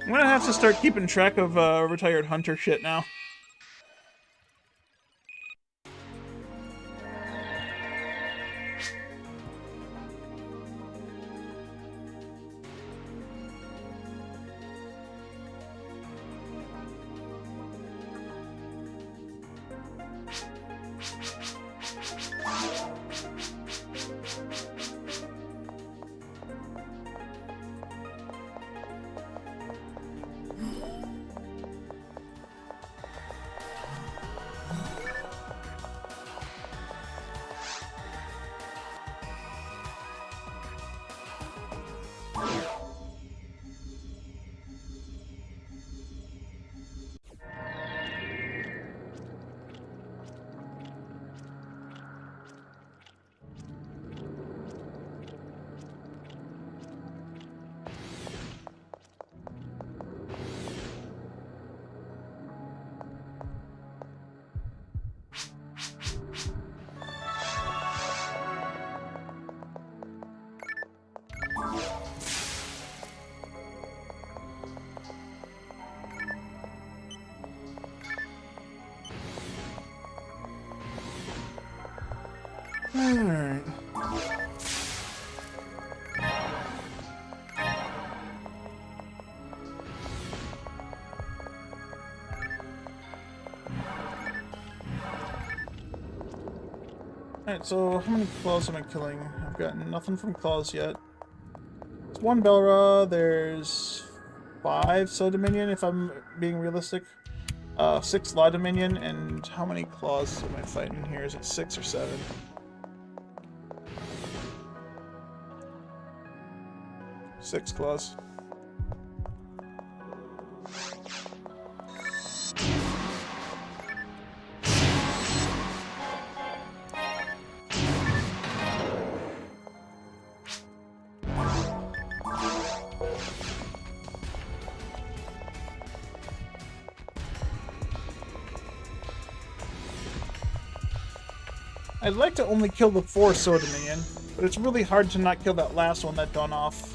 [SPEAKER 1] I'm gonna have to start keeping track of retired hunter shit now. Alright. Alright, so how many claws am I killing? I've got nothing from claws yet. There's 1 Belra, there's 5 Soul Dominion, if I'm being realistic. 6 Law Dominion, and how many claws am I fighting here? Is it 6 or 7? 6 claws. I'd like to only kill the 4 Sword Dominion, but it's really hard to not kill that last one that Dawn-Off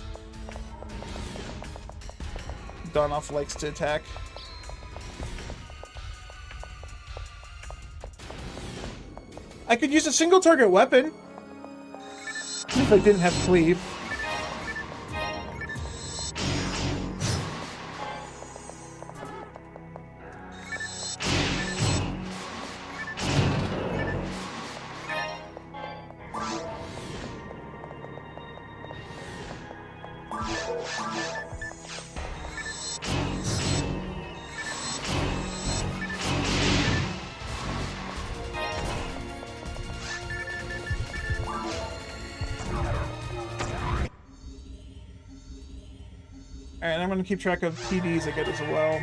[SPEAKER 1] likes to attack. I could use a single target weapon if I didn't have Cleave. Alright, I'm gonna keep track of PDs I get as well.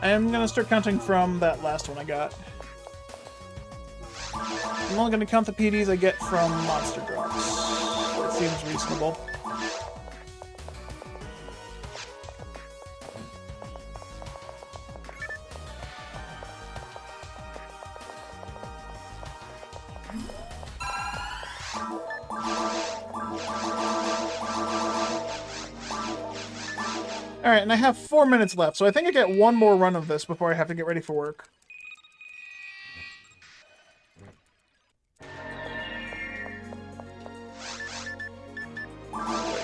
[SPEAKER 1] I am gonna start counting from that last one I got. I'm only gonna count the PDs I get from monster drops. That seems reasonable. Alright, and I have 4 minutes left, so I think I get one more run of this before I have to get ready for work.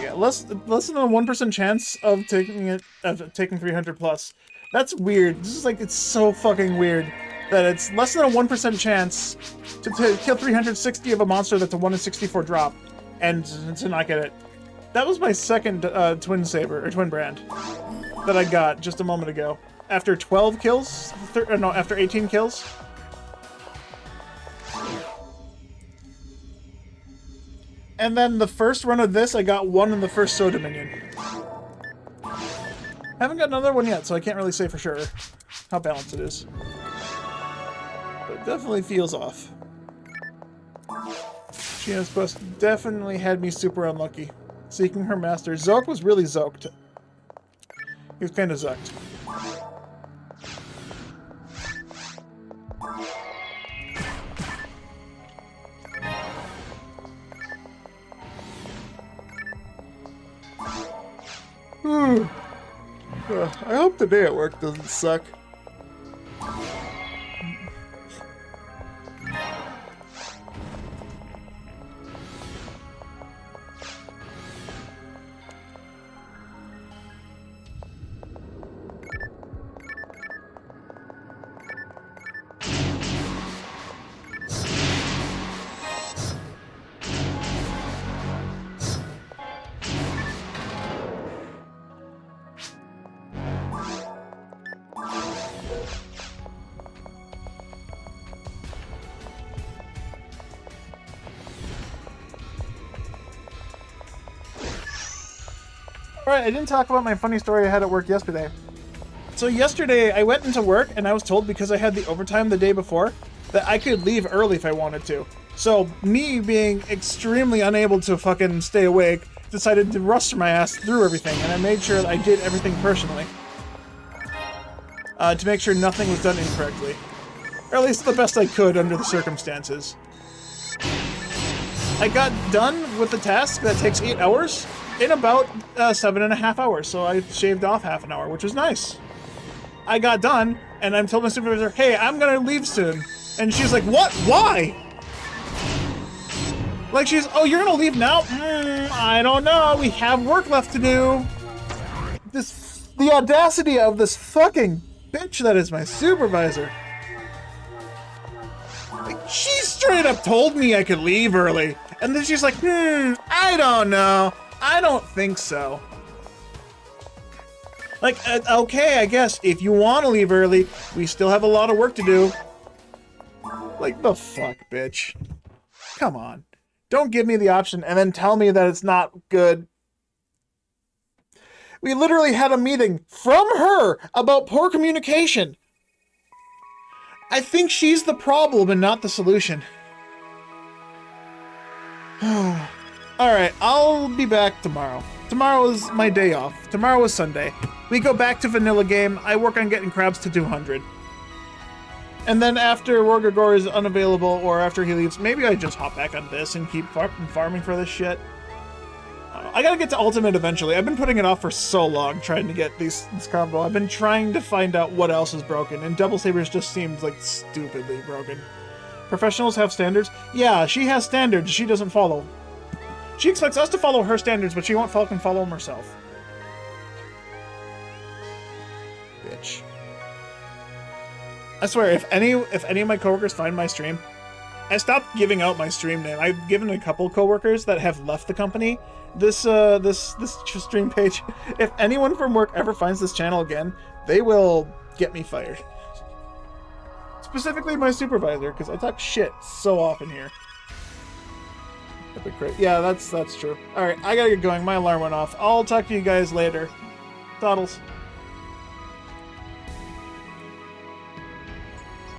[SPEAKER 1] Yeah, less than a 1% chance of taking 300 plus. That's weird. This is like, it's so fucking weird that it's less than a 1% chance to kill 360 of a monster that's a 1 in 64 drop and to not get it. That was my second twin saber, or twin brand, that I got just a moment ago. After 12 kills? No, after 18 kills? And then the first run of this, I got 1 in the first Soul Dominion. I haven't got another one yet, so I can't really say for sure how balanced it is. But it definitely feels off. Sheena's quest definitely had me super unlucky. Seeking her master. Zoke was really zoked. He was kind of zucked. I hope the day at work doesn't suck. Alright, I didn't talk about my funny story I had at work yesterday. So yesterday, I went into work, and I was told because I had the overtime the day before, that I could leave early if I wanted to. So, me being extremely unable to fucking stay awake, decided to rush my ass through everything, and I made sure that I did everything personally. To make sure nothing was done incorrectly. Or at least the best I could under the circumstances. I got done with the task that takes 8 hours in about 7.5 hours, so I shaved off half an hour, which was nice. I got done, and I told my supervisor, hey, I'm gonna leave soon. And she's like, what? Why? Like she's, oh, you're gonna leave now? I don't know. We have work left to do. The audacity of this fucking bitch that is my supervisor. Like, she straight up told me I could leave early. And then she's like, I don't know. I don't think so. Like, okay, I guess if you want to leave early, we still have a lot of work to do. Like, the fuck, bitch. Come on. Don't give me the option and then tell me that it's not good. We literally had a meeting from her about poor communication. I think she's the problem and not the solution. Alright, I'll be back tomorrow. Tomorrow is my day off. Tomorrow is Sunday. We go back to vanilla game. I work on getting crabs to 200. And then after Ragol is unavailable, or after he leaves, maybe I just hop back on this and keep farming for this shit. I gotta get to Ultimate eventually. I've been putting it off for so long, trying to get this combo. I've been trying to find out what else is broken, and Double Sabers just seems like stupidly broken. Professionals have standards? Yeah, she has standards she doesn't follow. She expects us to follow her standards, but she won't fucking follow them herself. Bitch. I swear, if any of my coworkers find my stream, I stopped giving out my stream name. I've given a couple coworkers that have left the company this stream page. If anyone from work ever finds this channel again, they will get me fired. Specifically my supervisor, because I talk shit so often here. Epic crit. Yeah, that's true. Alright, I gotta get going. My alarm went off. I'll talk to you guys later. Toddles.